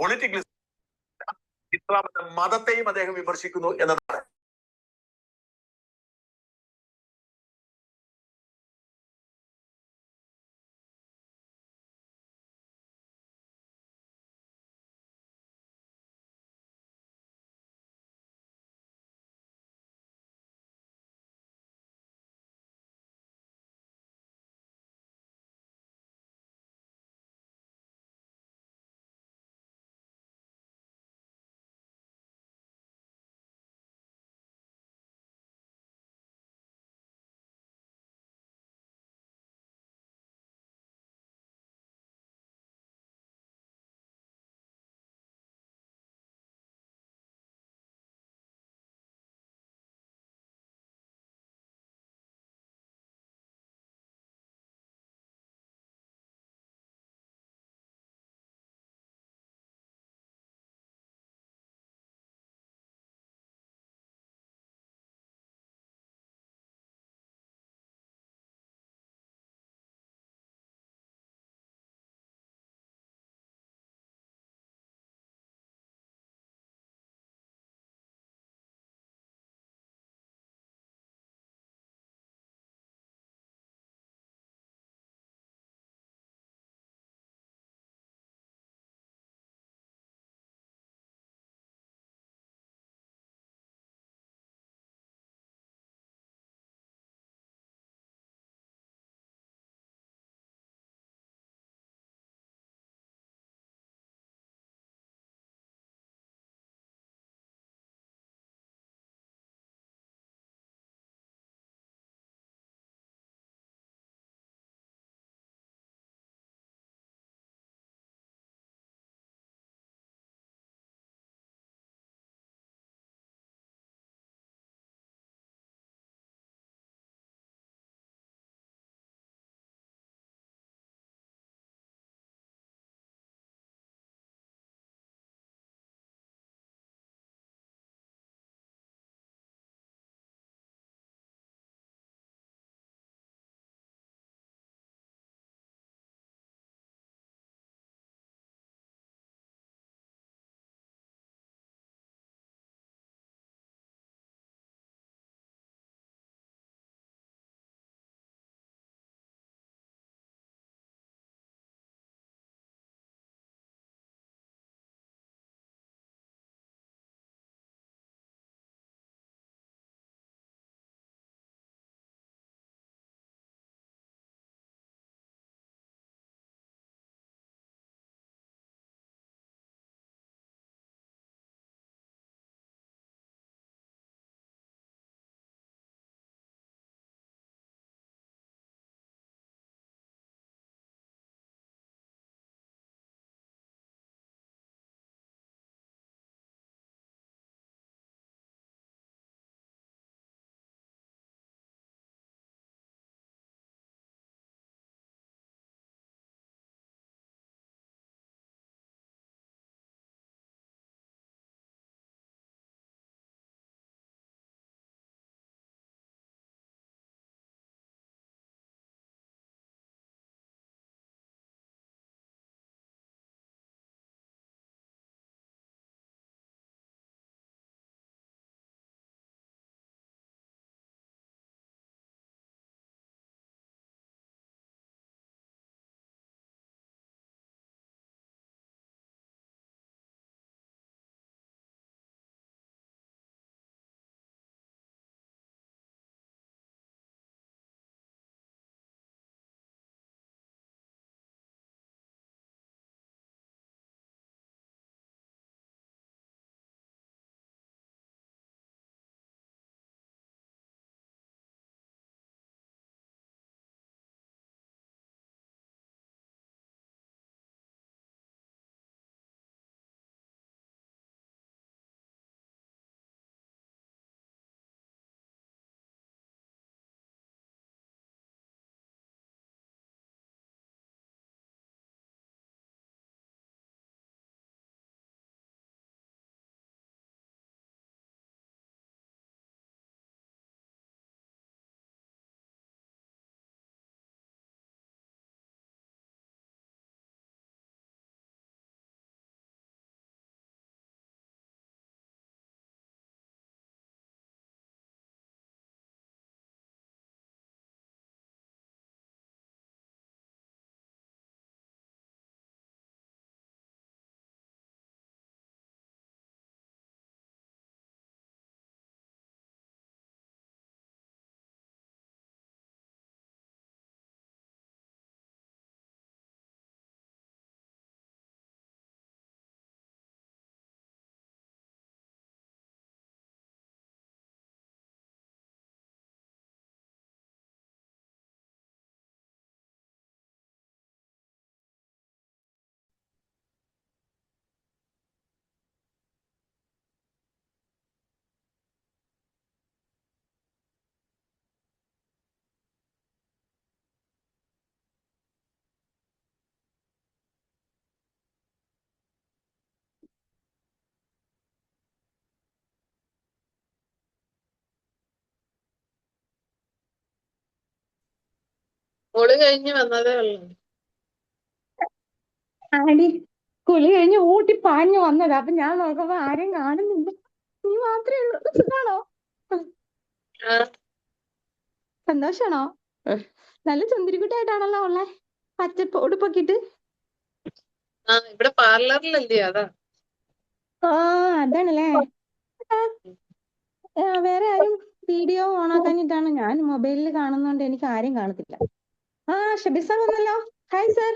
Political ഇസ്ലാമിന്റെ മതത്തെയും അദ്ദേഹം വിമർശിക്കുന്നു എന്നതാണ്. കുളി കഴിഞ്ഞ് വന്നതേ ഉള്ളൂ. ആടി കുളി കഴിഞ്ഞ് ഊട്ടി പാഞ്ഞു വന്നതാ. അപ്പൊ ഞാൻ നോക്കുമ്പോ ആരെയും കാണുന്നില്ല, നീ മാത്രമേ ഉള്ളൂ. സുഖാണോ? ആ, സന്തോഷാണോ? നല്ല ചുന്തിരിക്കുട്ടായിട്ടാണല്ലോ ഉള്ളേ, പച്ച ഉടുപ്പൊക്കെ ഇട്ട്. ഇവിടെ പാർലറിലല്ലേ, അതാ. ഓ അതാണല്ലേ. വേറെ ആരും വീഡിയോ ഓണാക്കാഞ്ഞിട്ടാണ്, ഞാൻ മൊബൈലിൽ കാണുന്നോണ്ട് എനിക്ക് ആരെയും കാണത്തില്ല. ഷബീർ സാർ വന്നല്ലോ. Hi sir.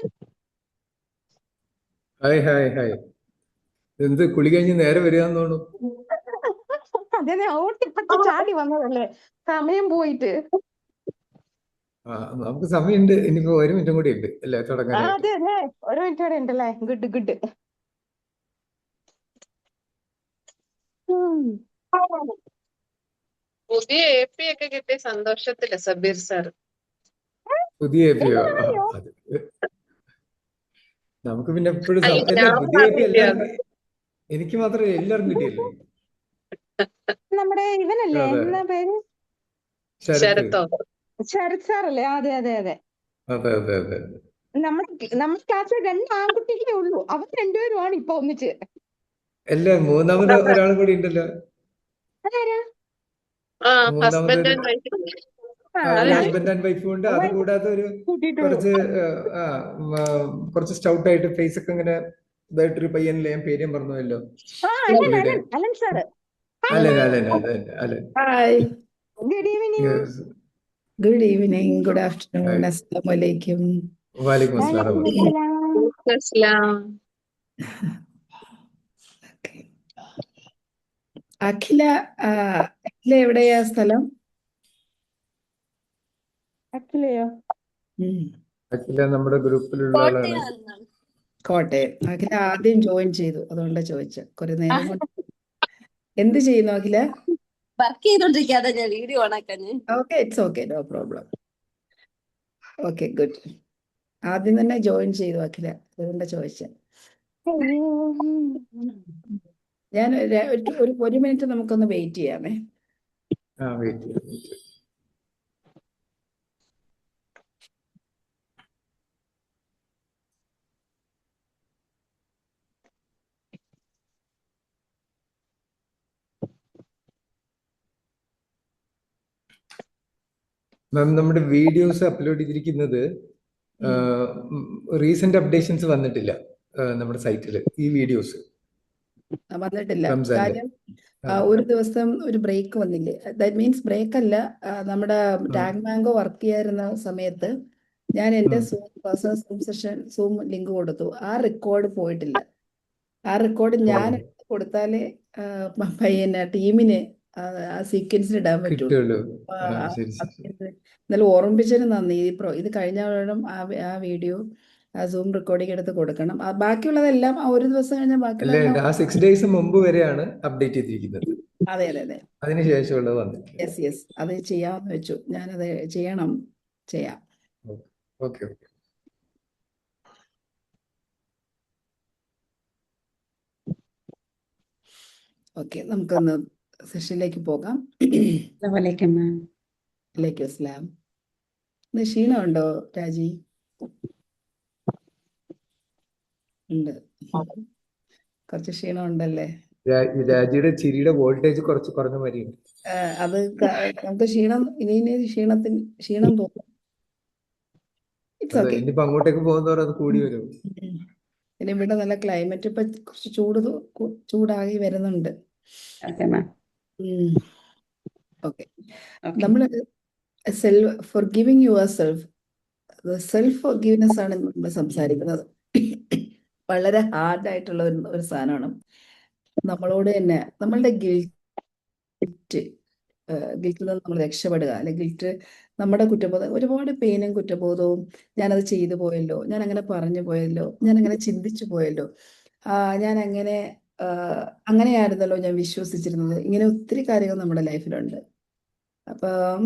Hi hi hi. എന്ത് കുളി കഴിഞ്ഞ് നേരെ വരികയെന്ന് തോന്നുന്നു. അതെ, ഓട്ടിപ്പച്ച ചാടി വന്നതല്ലേ, സമയം പോയിട്ട്. നമുക്ക് സമയമുണ്ട്, ഇനിയിപ്പോ 1 മിനിറ്റും കൂടി ഉണ്ട് അല്ലേ തുടങ്ങാനായിട്ട്. അതെ അല്ലേ, 1 മിനിറ്റ് കൂടെ ഉണ്ടല്ലേ. Good good. പുതിയ AP ഒക്കെ കിട്ടിയ സന്തോഷത്തില് സബീർ സാർ. പുതിയ APO അത് നമുക്ക് പിന്നെ എപ്പോഴും അല്ല, അല്ല, ഞാൻ പുതിയ AP പറഞ്ഞില്ലേ അത്. എല്ലാവർക്കും, എനിക്ക് മാത്രമേ എല്ലാവർക്കും കിട്ടിയല്ലേ. നമ്മുടെ ഇവനല്ലേ, അതെ, എന്താ പേര്? ശരത്ത്. ശരത്തോ? ശരത് സാറല്ലേ? അതെ അതെ അതെ. അതെ അതെ അതെ. നമ്മുടെ ക്ലാസ്സിൽ 2 ആൺകുട്ടികളേ ഉള്ളൂ, അവർ രണ്ടുപേരുമാണ് ഇപ്പൊ ഒന്നിച്ച്. അല്ല, മൂന്നാമത് ഒരാൾ കൂടി ഉണ്ടല്ലോ. അതാരാ? മൂന്നാമത് husband and wife. Husband and വൈഫും ഉണ്ട്. അത് കൂടാതെ ഒരു കൂട്ടിയിട്ടുള്ളൂ. കുറച്ച് കുറച്ച് സ്റ്റൗട്ട് ആയിട്ട് ഫേസ് ഒക്കെ ഇങ്ങനെ ഇതായിട്ടൊരു പയ്യനല്ലേ, ഞാൻ പേരും പറഞ്ഞല്ലോ. Alan sir. അലൻ അലൻ അതെ Alan. Hi, good evening. Good evening, good afternoon, അസ്സലാമു അലൈക്കും. വാലിക്കും അസ്സലാം. അഖില, അഖില എവിടെയാ സ്ഥലം? അഖിലയോ? അഖില നമ്മുടെ ഗ്രൂപ്പിലുള്ള ആളാണ്. കോട്ടയം. അഖില ആദ്യം ജോയിൻ ചെയ്തു, അതുകൊണ്ടാ ചോദിച്ച. കുറെ നേരം കൊണ്ട് എന്ത് ചെയ്യുന്നു അഖില? വർക്ക് ചെയ്തോണ്ടിരിക്കാതെ ഞാൻ വീഡിയോ ഓണാക്കാഞ്ഞ്. Okay, it's okay, no problem. Okay, good. ആദ്യം തന്നെ ജോയിൻ ചെയ്തു അഖില, അതുകൊണ്ടാ ചോദിച്ച. ഞാൻ ഒരു മിനിറ്റ് നമുക്കൊന്ന് വെയിറ്റ് ചെയ്യാമേ. വെയിറ്റ്. മാം, നമ്മുടെ വീഡിയോസ് അപ്ലോഡ് ചെയ്തിരിക്കുന്നത് റീസെന്റ് അപ്ഡേഷൻസ് വന്നിട്ടില്ല നമ്മുടെ സൈറ്റിൽ. ഈ വീഡിയോസ് വന്നിട്ടില്ല. റംസാന്റെ. കാര്യം ഒരു ദിവസം ഒരു ബ്രേക്ക് വന്നില്ലേ, ദാറ്റ് മീൻസ് ബ്രേക്ക് അല്ല, നമ്മുടെ ടാഗ് മാംഗോ വർക്ക് ചെയ്യാതിരുന്ന സമയത്ത് ഞാൻ എൻ്റെ personal zoom session zoom link കൊടുത്തു. ആ റെക്കോർഡ് പോയിട്ടില്ല. ആ റെക്കോർഡ് ഞാൻ കൊടുത്താലേ പയ്യനെ ടീമിന് ആ സീക്വൻസിന് ഇടാൻ പറ്റുള്ളൂ. കിട്ടുള്ളൂ. ശരി ശരി. എന്നാലും ഓർമ്മിപ്പിച്ചതിന് നന്ദി. ഇത് കഴിഞ്ഞ ആ വീഡിയോ ആ സൂം റെക്കോർഡിംഗ് എടുത്ത് കൊടുക്കണം. ബാക്കിയുള്ളതെല്ലാം ആ ഒരു ദിവസം കഴിഞ്ഞാൽ അല്ല, ബാക്കിയുള്ളതെല്ലാം. ആ 6 days മുമ്പ് വരെയാണ് അപ്ഡേറ്റ് ചെയ്തിരിക്കുന്നത്. അതെ അതെ അതെ, അതിനുശേഷമുള്ളത് വന്നിട്ടില്ല. യെസ്, അത് ചെയ്യാമെന്ന് വെച്ചു. ഞാനത് ചെയ്യാം. Okay okay. ഓക്കെ, നമുക്കൊന്ന് സെഷനിലേക്ക് പോകാം. വലൈക്കും അസ്സലാം. ഇന്ന് ക്ഷീണമുണ്ടോ രാജി? ഉണ്ട്, കുറച്ച് ക്ഷീണം ഉണ്ടല്ലേ? രാജിയുടെ ചിരിയുടെ വോൾട്ടേജ് കുറച്ച് കുറഞ്ഞ മാതിരിയുണ്ട്. അത് നമുക്ക് ക്ഷീണം തോന്നും. It's okay. ഇനിയിപ്പോ അങ്ങോട്ടേക്ക് പോകുന്നവർ അത് കൂടി വരും. പിന്നെ ഇവിടെ നല്ല ക്ലൈമറ്റ് ഇപ്പൊ കുറച്ച് ചൂടായി വരുന്നുണ്ട്. ഓക്കെ, നമ്മൾ ഫോർഗിവിങ് യുവർ സെൽഫ് ഫോർഗിവ്നെസ് ആണ് നമ്മൾ സംസാരിക്കുന്നത്. വളരെ ഹാർഡായിട്ടുള്ള ഒരു സാധനമാണ്. നമ്മളോട് തന്നെ നമ്മളുടെ ഗിൽറ്റിൽ നിന്ന് നമ്മൾ രക്ഷപ്പെടുക, അല്ലെങ്കിൽ ഗിൽറ്റ് നമ്മുടെ കുറ്റബോധം, ഒരുപാട് പെയിനും കുറ്റബോധവും, ഞാനത് ചെയ്തു പോയല്ലോ, ഞാൻ അങ്ങനെ പറഞ്ഞു പോയല്ലോ, ഞാൻ അങ്ങനെ ചിന്തിച്ചു പോയല്ലോ, ഞാൻ അങ്ങനെയായിരുന്നല്ലോ ഞാൻ വിശ്വസിച്ചിരുന്നത്, ഇങ്ങനെ ഒത്തിരി കാര്യങ്ങൾ നമ്മുടെ ലൈഫിലുണ്ട്. അപ്പം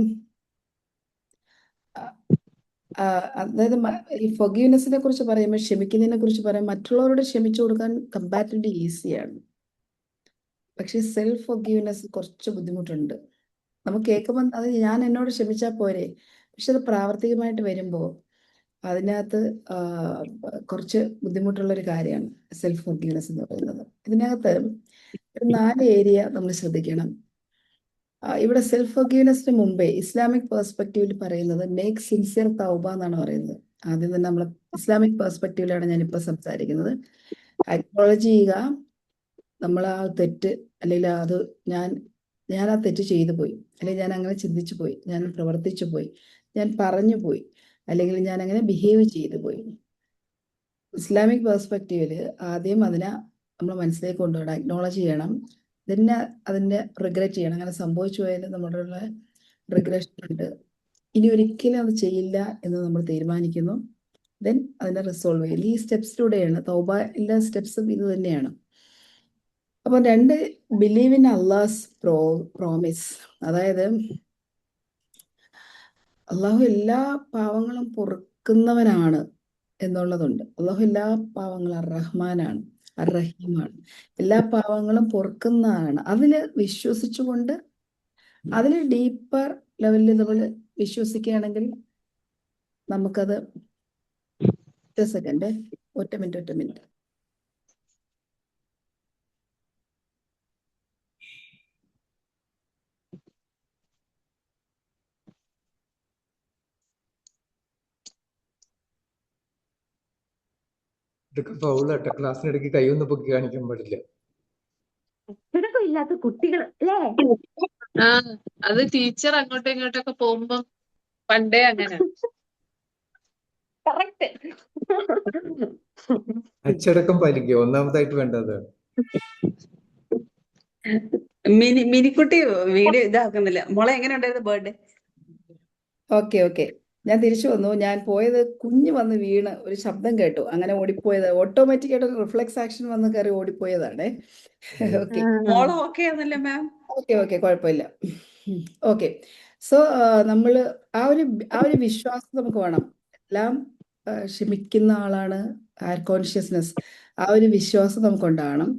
അതായത് ഈ ഫൊർഗീവ്നെസ്സിനെ കുറിച്ച് പറയുമ്പോൾ, ക്ഷമിക്കുന്നതിനെ കുറിച്ച് പറയുമ്പോൾ, മറ്റുള്ളവരോട് ക്ഷമിച്ചു കൊടുക്കാൻ കമ്പാരിറ്റീവ്ലി ഈസിയാണ്. പക്ഷെ സെൽഫ് ഫൊർഗീവ്നെസ് കുറച്ച് ബുദ്ധിമുട്ടുണ്ട്. നമുക്ക് കേൾക്കുമ്പോൾ അത് ഞാൻ എന്നോട് ക്ഷമിച്ചാൽ പോരെ, പക്ഷെ അത് പ്രാവർത്തികമായിട്ട് വരുമ്പോൾ അതിനകത്ത് കുറച്ച് ബുദ്ധിമുട്ടുള്ള ഒരു കാര്യമാണ് സെൽഫ് ഫോർഗീവ്നെസ് എന്ന് പറയുന്നത്. ഇതിനകത്ത് ഒരു 4 ഏരിയ നമ്മൾ ശ്രദ്ധിക്കണം. ഇവിടെ സെൽഫ് ഫോർഗീവ്നെസ്സിന് മുമ്പേ ഇസ്ലാമിക് പെർസ്പെക്റ്റീവിൽ പറയുന്നത് മേക്ക് സിൻസിയർ തൗബ എന്നാണ് പറയുന്നത്. ആദ്യം തന്നെ നമ്മൾ ഇസ്ലാമിക് പെർസ്പെക്റ്റീവിലാണ് ഞാനിപ്പോൾ സംസാരിക്കുന്നത്. അക്നോളജ് ചെയ്യുക, നമ്മൾ ആ തെറ്റ് അല്ലെങ്കിൽ അത് ഞാൻ ആ തെറ്റ് ചെയ്തു പോയി, അല്ലെങ്കിൽ ഞാൻ അങ്ങനെ ചിന്തിച്ചു പോയി, ഞാൻ പ്രവർത്തിച്ചു പോയി, ഞാൻ പറഞ്ഞു പോയി, അല്ലെങ്കിൽ ഞാൻ അങ്ങനെ ബിഹേവ് ചെയ്തു പോയി. ഇസ്ലാമിക് പെർസ്പെക്റ്റീവിൽ ആദ്യം അതിനെ നമ്മൾ മനസ്സിലേക്ക് കൊണ്ടുപോകണം, അക്നോളജ് ചെയ്യണം, പിന്നെ അതിൻ്റെ റിഗ്രറ്റ് ചെയ്യണം. അങ്ങനെ സംഭവിച്ചു പോയാൽ നമ്മുടെ റിഗ്രഷൻ ഉണ്ട്, ഇനി ഒരിക്കലും അത് ചെയ്യില്ല എന്ന് നമ്മൾ തീരുമാനിക്കുന്നു. ദെൻ അതിനെ റിസോൾവ് ചെയ്യുന്നു. ഈ സ്റ്റെപ്സിലൂടെയാണ് തൗബയിലെ സ്റ്റെപ്സും ഇത് തന്നെയാണ്. അപ്പൊ 2, ബിലീവ് ഇൻ അള്ളാഹ്സ് പ്രോമിസ്. അതായത് അള്ളാഹു എല്ലാ പാവങ്ങളും പൊറുക്കുന്നവനാണ് എന്നുള്ളതുണ്ട്. അള്ളാഹു എല്ലാ പാവങ്ങളും റഹ്മാനാണ്, റഹീമാണ്, എല്ലാ പാവങ്ങളും പൊറുക്കുന്നതാണ്. അതിൽ വിശ്വസിച്ചുകൊണ്ട് അതിൽ ഡീപ്പർ ലെവലിൽ നമ്മൾ വിശ്വസിക്കുകയാണെങ്കിൽ നമുക്കത് ഒറ്റ മിനിറ്റ് ഇതൊക്കെ ഫൗളാട്ടെ. ക്ലാസ്സിനിടയ്ക്ക് കൈയൊന്നും പൊക്കി കാണിക്കാൻ പാടില്ല. ഇല്ലാത്ത കുട്ടികൾ അല്ലേ? ആ അത് ടീച്ചർ അങ്ങോട്ടും ഇങ്ങോട്ടൊക്കെ പോകുമ്പോ പണ്ടേ അങ്ങനെ. കറക്റ്റ്. അച്ചടക്കം പാലിക്കുക ഒന്നാമതായിട്ട് വേണ്ടത്. മിനിക്കുട്ടി വീഡിയോ ഇതാക്കുന്നില്ല. മോളെ എങ്ങനെ ഉണ്ടായിരുന്നു ബർത്ത്ഡേ? ഓക്കെ ഞാൻ തിരിച്ചു വന്നു. ഞാൻ പോയത് കുഞ്ഞ് വന്ന് വീണ് ഒരു ശബ്ദം കേട്ടു, അങ്ങനെ ഓടിപ്പോയത്. ഓട്ടോമാറ്റിക് ആയിട്ട് റിഫ്ലെക്സ് ആക്ഷൻ വന്ന് കയറി ഓടിപ്പോയതാണ്. ഓക്കെ മോള് ഓക്കെ ആണല്ലേ മാം? ഓക്കെ കുഴപ്പമില്ല. ഓക്കെ, സോ നമ്മൾ ആ ഒരു വിശ്വാസം നമുക്ക് വേണം. എല്ലാം ക്ഷമിക്കുന്ന ആളാണ് ഹയർ കോൺഷ്യസ്നെസ്. ആ ഒരു വിശ്വാസം നമുക്കുണ്ടാകണം.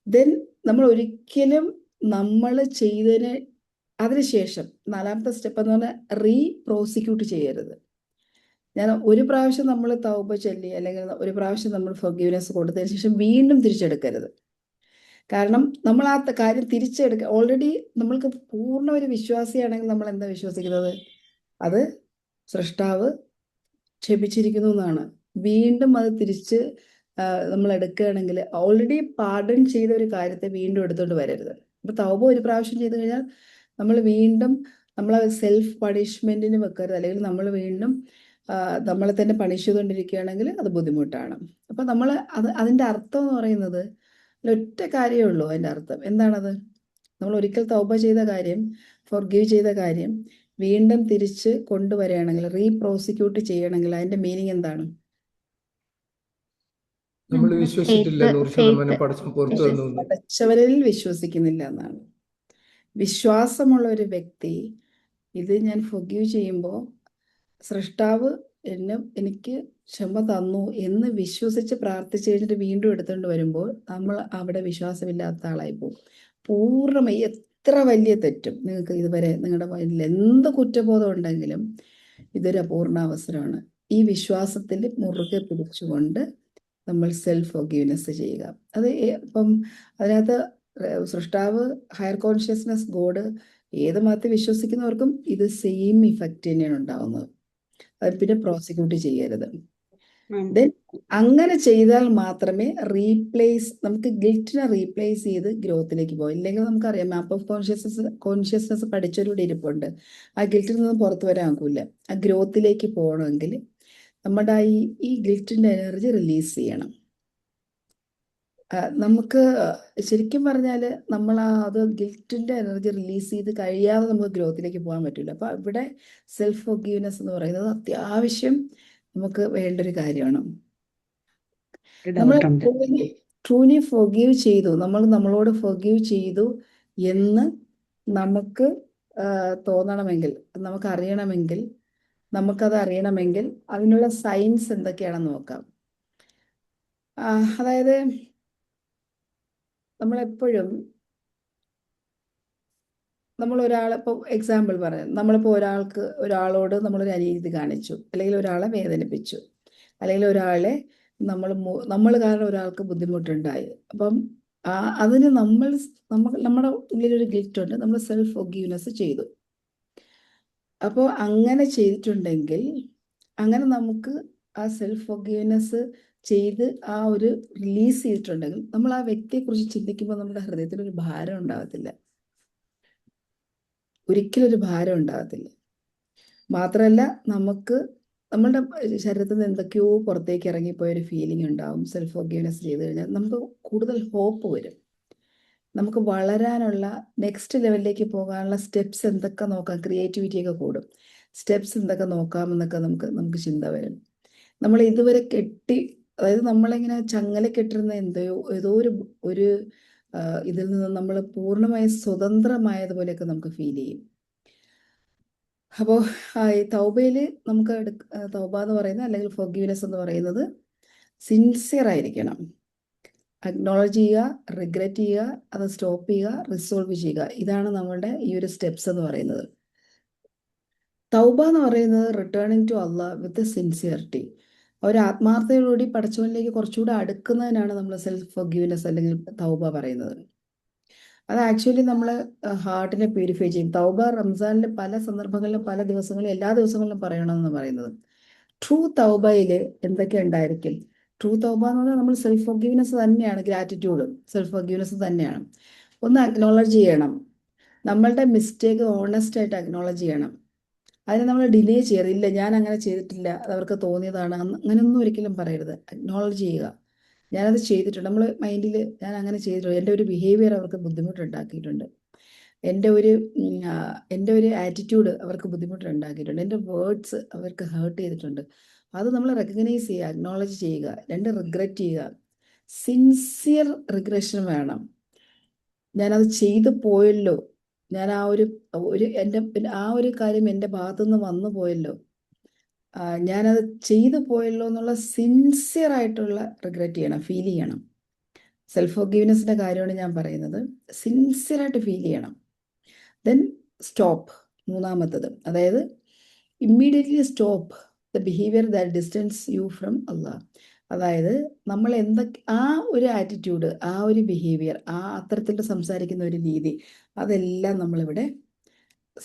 ദെൻ നമ്മൾ ഒരിക്കലും നമ്മൾ ചെയ്തതിന് അതിനുശേഷം 4ാമത്തെ സ്റ്റെപ്പ് എന്ന് പറഞ്ഞാൽ പ്രോസിക്യൂട്ട് ചെയ്യരുത്. ഞാൻ ഒരു പ്രാവശ്യം നമ്മൾ തൗബ ചൊല്ലി അല്ലെങ്കിൽ ഒരു പ്രാവശ്യം നമ്മൾ ഫോർഗീവ്നെസ് കൊടുത്തതിന് ശേഷം വീണ്ടും തിരിച്ചെടുക്കരുത്. കാരണം നമ്മൾ ആ കാര്യം തിരിച്ചെടുക്കുക, ഓൾറെഡി നമ്മൾക്ക് പൂർണ്ണ ഒരു വിശ്വാസിയാണെങ്കിൽ നമ്മൾ എന്താ വിശ്വസിക്കുന്നത്? അത് സൃഷ്ടാവ് ക്ഷമിച്ചിരിക്കുന്നു എന്നാണ്. വീണ്ടും അത് തിരിച്ച് നമ്മൾ എടുക്കുകയാണെങ്കിൽ ഓൾറെഡി പാർഡൺ ചെയ്ത ഒരു കാര്യത്തെ വീണ്ടും എടുത്തുകൊണ്ട് വരരുത്. ഇപ്പൊ തൗബ ഒരു പ്രാവശ്യം ചെയ്ത് കഴിഞ്ഞാൽ നമ്മൾ വീണ്ടും നമ്മളെ സെൽഫ് പണിഷ്മെന്റിന് വെക്കരുത്, അല്ലെങ്കിൽ നമ്മൾ വീണ്ടും നമ്മളെ തന്നെ പണിഷ് ചെയ്തുകൊണ്ടിരിക്കുകയാണെങ്കിൽ അത് ബുദ്ധിമുട്ടാണ്. അപ്പൊ നമ്മൾ അതിന്റെ അർത്ഥം എന്ന് പറയുന്നത് ഒറ്റ കാര്യമേ ഉള്ളൂ. അതിന്റെ അർത്ഥം എന്താണത്? നമ്മൾ ഒരിക്കൽ തൗബ ചെയ്ത കാര്യം, ഫോർഗീവ് ചെയ്ത കാര്യം വീണ്ടും തിരിച്ച് കൊണ്ടുവരികയാണെങ്കിൽ, പ്രോസിക്യൂട്ട് ചെയ്യണമെങ്കിൽ അതിന്റെ മീനിങ് എന്താണ്? നമ്മൾ വിശ്വസിച്ചിട്ടില്ല 100% പടച്ചവൻ പുറത്തു വന്നു. പടച്ചവരിൽ വിശ്വസിക്കുന്നില്ല എന്നാണ്. വിശ്വാസമുള്ള ഒരു വ്യക്തി ഇത് ഞാൻ ഫോർഗീവ് ചെയ്യുമ്പോൾ സൃഷ്ടാവ് എനിക്ക് ക്ഷമ തന്നു എന്ന് വിശ്വസിച്ച് പ്രാർത്ഥിച്ചു കഴിഞ്ഞിട്ട് വീണ്ടും എടുത്തുകൊണ്ട് വരുമ്പോൾ നമ്മൾ അവിടെ വിശ്വാസമില്ലാത്ത ആളായി പോകും. പൂർണ്ണമായി എത്ര വലിയ തെറ്റും നിങ്ങൾക്ക് ഇതുവരെ നിങ്ങളുടെ മൈൻഡിൽ എന്ത് കുറ്റബോധം ഉണ്ടെങ്കിലും ഇതൊരു അപൂർണാവസരമാണ്. ഈ വിശ്വാസത്തിൽ മുറുകെ പിടിച്ചുകൊണ്ട് നമ്മൾ സെൽഫ് ഫോർഗീവ്നെസ് ചെയ്യുക. അത് ഇപ്പം അതിനകത്ത് സൃഷ്ടാവ്, ഹയർ കോൺഷ്യസ്നെസ്, ഗോഡ്, ഏത് മതത്തിൽ വിശ്വസിക്കുന്നവർക്കും ഇത് സെയിം ഇഫക്റ്റ് തന്നെയാണ് ഉണ്ടാവുന്നത്. അത് പിന്നെ പ്രോസിക്യൂട്ട് ചെയ്യരുത്. ദെൻ അങ്ങനെ ചെയ്താൽ മാത്രമേ നമുക്ക് ഗിൽറ്റിനെ റീപ്ലേസ് ചെയ്ത് ഗ്രോത്തിലേക്ക് പോകും. ഇല്ലെങ്കിൽ നമുക്കറിയാം മാപ്പ് ഓഫ് കോൺഷ്യസ്നെസ് പഠിച്ചവരുടെ ഇരിപ്പുണ്ട്. ആ ഗിൽറ്റിൽ നിന്ന് പുറത്തു വരാൻ ആകൂല. ആ ഗ്രോത്തിലേക്ക് പോകണമെങ്കിൽ നമ്മുടെ ഈ ഗിൽറ്റിന്റെ എനർജി റിലീസ് ചെയ്യണം. നമുക്ക് ശരിക്കും പറഞ്ഞാൽ നമ്മൾ അത് ഗിൽറ്റിന്റെ എനർജി റിലീസ് ചെയ്ത് കഴിയാതെ നമുക്ക് ഗ്രോത്തിലേക്ക് പോകാൻ പറ്റില്ല. അപ്പൊ ഇവിടെ സെൽഫ് ഫോർഗീവ്നെസ് എന്ന് പറയുന്നത് അത്യാവശ്യം നമുക്ക് വേണ്ട ഒരു കാര്യമാണ്. നമ്മൾ ട്രൂലി ഫോർഗീവ് ചെയ്തു, നമ്മളോട് ഫോർഗീവ് ചെയ്തു എന്ന് നമുക്ക് തോന്നണമെങ്കിൽ, നമുക്ക് അറിയണമെങ്കിൽ, നമുക്കത് അറിയണമെങ്കിൽ അതിനുള്ള സയൻസ് എന്തൊക്കെയാണെന്ന് നോക്കാം. അതായത് നമ്മളെപ്പോഴും നമ്മൾ ഇപ്പോൾ എക്സാമ്പിൾ പറയാം, നമ്മളിപ്പോൾ ഒരാളോട് നമ്മളൊരു അനീതി കാണിച്ചു, അല്ലെങ്കിൽ ഒരാളെ വേദനിപ്പിച്ചു, അല്ലെങ്കിൽ ഒരാളെ നമ്മൾ കാരണം ഒരാൾക്ക് ബുദ്ധിമുട്ടുണ്ടായി. അപ്പം അതിന് നമ്മുടെ ഉള്ളിലൊരു ഗിൽറ്റ് ഉണ്ട്, നമ്മൾ സെൽഫ് ഫോർഗീവ്നെസ് ചെയ്തു. അപ്പോൾ അങ്ങനെ ചെയ്തിട്ടുണ്ടെങ്കിൽ, അങ്ങനെ നമുക്ക് ആ സെൽഫ് ഫോർഗീവ്നെസ് ചെയ്ത് ആ ഒരു റിലീസ് ചെയ്തിട്ടുണ്ടെങ്കിൽ, നമ്മൾ ആ വ്യക്തിയെക്കുറിച്ച് ചിന്തിക്കുമ്പോൾ നമ്മുടെ ഹൃദയത്തിൽ ഒരു ഭാരം ഉണ്ടാകത്തില്ല, ഒരിക്കലും ഒരു ഭാരം ഉണ്ടാകത്തില്ല. മാത്രമല്ല, നമ്മളുടെ ശരീരത്തിൽ നിന്ന് എന്തൊക്കെയോ പുറത്തേക്ക് ഇറങ്ങിപ്പോയ ഒരു ഫീലിംഗ് ഉണ്ടാവും. സെൽഫ് ഫോർഗീവ്നെസ് ചെയ്ത് കഴിഞ്ഞാൽ നമുക്ക് കൂടുതൽ ഹോപ്പ് വരും. നമുക്ക് വളരാനുള്ള നെക്സ്റ്റ് ലെവലിലേക്ക് പോകാനുള്ള സ്റ്റെപ്സ് എന്തൊക്കെ നോക്കാം, ക്രിയേറ്റിവിറ്റിയൊക്കെ കൂടും. സ്റ്റെപ്സ് എന്തൊക്കെ നോക്കാമെന്നൊക്കെ നമുക്ക് ചിന്ത വരും. നമ്മൾ ഇതുവരെ അതായത് നമ്മളിങ്ങനെ ചങ്ങല കെട്ടിരുന്ന ഏതോ ഒരു ഇതിൽ നിന്ന് നമ്മൾ പൂർണ്ണമായി സ്വതന്ത്രമായതുപോലെയൊക്കെ നമുക്ക് ഫീൽ ചെയ്യും. അപ്പോൾ ഈ തൗബയിൽ നമുക്ക് തൗബ എന്ന് പറയുന്നത്, അല്ലെങ്കിൽ ഫോർഗീവ്നെസ് എന്ന് പറയുന്നത്, സിൻസിയർ ആയിരിക്കണം. അക്നോളജ് ചെയ്യുക, റിഗ്രറ്റ് ചെയ്യുക, അത് സ്റ്റോപ്പ് ചെയ്യുക, റിസോൾവ് ചെയ്യുക. ഇതാണ് നമ്മളുടെ ഈ ഒരു സ്റ്റെപ്സ് എന്ന് പറയുന്നത്. തൗബ എന്ന് പറയുന്നത് returning to Allah with sincerity. ഒരു ആത്മാർത്ഥതയോടുകൂടി പടച്ചവനിലേക്ക് കുറച്ചുകൂടെ അടുക്കുന്നതിനാണ് നമ്മൾ സെൽഫ് ഫോർഗീവ്നെസ് അല്ലെങ്കിൽ തൗബ പറയുന്നത്. അത് ആക്ച്വലി നമ്മൾ ഹാർട്ടിനെ പ്യൂരിഫൈ ചെയ്യും. തൗബ റംസാനിൽ പല സന്ദർഭങ്ങളിലും പല ദിവസങ്ങളിലും എല്ലാ ദിവസങ്ങളിലും പറയണമെന്ന് പറയുന്നത്. ട്രൂ തൗബയിൽ എന്തൊക്കെ ഉണ്ടായിരിക്കും? ട്രൂ തൗബ എന്ന് പറഞ്ഞാൽ നമ്മൾ സെൽഫ് ഫോർഗീവ്നെസ് തന്നെയാണ്, ഗ്രാറ്റിറ്റ്യൂഡ് സെൽഫ് ഫോർഗീവ്നെസ് തന്നെയാണ്. ഒന്ന് അക്നോളജ് ചെയ്യണം, നമ്മളുടെ മിസ്റ്റേക്ക് ഓണസ്റ്റ് ആയിട്ട് അക്നോളജ് ചെയ്യണം. അതിനെ നമ്മൾ ഡിലേ ചെയ്യരുത്. ഇല്ല, ഞാൻ അങ്ങനെ ചെയ്തിട്ടില്ല, അത് അവർക്ക് തോന്നിയതാണ്, അങ്ങനെയൊന്നും ഒരിക്കലും പറയരുത്. അക്നോളജ് ചെയ്യുക, ഞാനത് ചെയ്തിട്ടുണ്ട്. നമ്മൾ മൈൻഡിൽ ഞാൻ അങ്ങനെ ചെയ്തിട്ടുണ്ട്, എൻ്റെ ഒരു ബിഹേവിയർ അവർക്ക് ബുദ്ധിമുട്ടുണ്ടാക്കിയിട്ടുണ്ട്, എൻ്റെ ഒരു ആറ്റിറ്റ്യൂഡ് അവർക്ക് ബുദ്ധിമുട്ടുണ്ടാക്കിയിട്ടുണ്ട്, എൻ്റെ വേർഡ്സ് അവർക്ക് ഹേർട്ട് ചെയ്തിട്ടുണ്ട്. അത് നമ്മൾ റെക്കഗ്നൈസ് ചെയ്യുക, അക്നോളജ് ചെയ്യുക. രണ്ട്, റിഗ്രറ്റ് ചെയ്യുക. സിൻസിയർ റിഗ്രഷൻ വേണം. ഞാനത് ചെയ്തു പോയല്ലോ, ഞാൻ ആ ഒരു കാര്യം എൻ്റെ ഭാഗത്തുനിന്ന് വന്നു പോയല്ലോ, ഞാനത് ചെയ്തു പോയല്ലോ എന്നുള്ള സിൻസിയർ ആയിട്ടുള്ള റിഗ്രറ്റ് ചെയ്യണം, ഫീൽ ചെയ്യണം. സെൽഫ് ഫോർഗീവ്നെസ്സിൻ്റെ കാര്യമാണ് ഞാൻ പറയുന്നത്. സിൻസിയറായിട്ട് ഫീൽ ചെയ്യണം. ദെൻ സ്റ്റോപ്പ്, മൂന്നാമത്തത്. അതായത് immediately stop the behaviour that distance you from Allah. അതായത് നമ്മൾ ആ ഒരു ആറ്റിറ്റ്യൂഡ്, ആ ഒരു ബിഹേവിയർ, അത്തരത്തിൽ സംസാരിക്കുന്ന ഒരു രീതി, അതെല്ലാം നമ്മളിവിടെ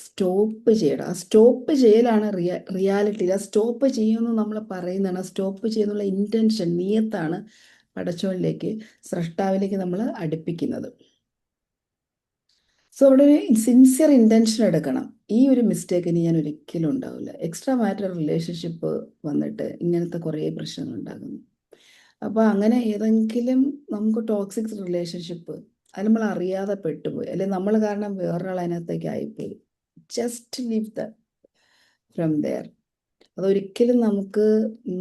സ്റ്റോപ്പ് ചെയ്യണം. ആ സ്റ്റോപ്പ് ചെയ്യലാണ് റിയാലിറ്റി. ആ സ്റ്റോപ്പ് ചെയ്യുമെന്ന് നമ്മൾ പറയുന്നതാണ്. ആ സ്റ്റോപ്പ് ചെയ്യുന്നുള്ള ഇൻറ്റൻഷൻ, നിയത്താണ് പടച്ചോനിലേക്ക്, സ്രഷ്ടാവിലേക്ക് നമ്മൾ അടുപ്പിക്കുന്നത്. സോ അവിടെ ഒരു സിൻസിയർ ഇൻറ്റൻഷൻ എടുക്കണം. ഈ ഒരു മിസ്റ്റേക്ക് ഇനി ഞാൻ ഒരിക്കലും ഉണ്ടാവില്ല. എക്സ്ട്രാ മാരിറ്റൽ റിലേഷൻഷിപ്പ് വന്നിട്ട് ഇങ്ങനത്തെ കുറേ പ്രശ്നങ്ങൾ ഉണ്ടാകുന്നു. അപ്പോൾ അങ്ങനെ ഏതെങ്കിലും നമുക്ക് ടോക്സിക് റിലേഷൻഷിപ്പ്, അത് നമ്മൾ അറിയാതെ പെട്ടുപോയി, അല്ലെങ്കിൽ നമ്മൾ കാരണം വേറൊരാൾ അതിനകത്തേക്ക് ആയിപ്പോയി, just leave the from there. അതൊരിക്കലും നമുക്ക്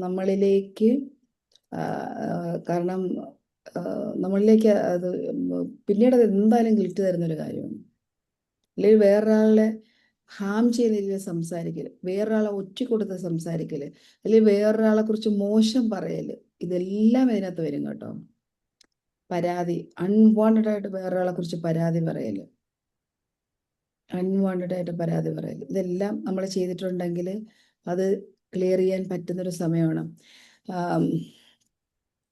നമ്മളിലേക്ക് കാരണം നമ്മളിലേക്ക് അത് പിന്നീട് അത് എന്തായാലും ഗിൽറ്റ് തരുന്നൊരു കാര്യമാണ്. അല്ലെങ്കിൽ വേറൊരാളെ ഹാം ചെയ്യുന്ന രീതിയിൽ സംസാരിക്കൽ, വേറൊരാളെ ഒറ്റിക്കൊടുത്ത് സംസാരിക്കൽ, അല്ലെങ്കിൽ വേറൊരാളെ കുറിച്ച് മോശം പറയൽ, ഇതെല്ലാം ഇതിനകത്ത് വരും കേട്ടോ. പരാതി, അൺവാണ്ടഡ് ആയിട്ട് വേറൊരാളെ കുറിച്ച് പരാതി പറയൽ, ഇതെല്ലാം നമ്മൾ ചെയ്തിട്ടുണ്ടെങ്കിൽ അത് ക്ലിയർ ചെയ്യാൻ പറ്റുന്നൊരു സമയമാണ്.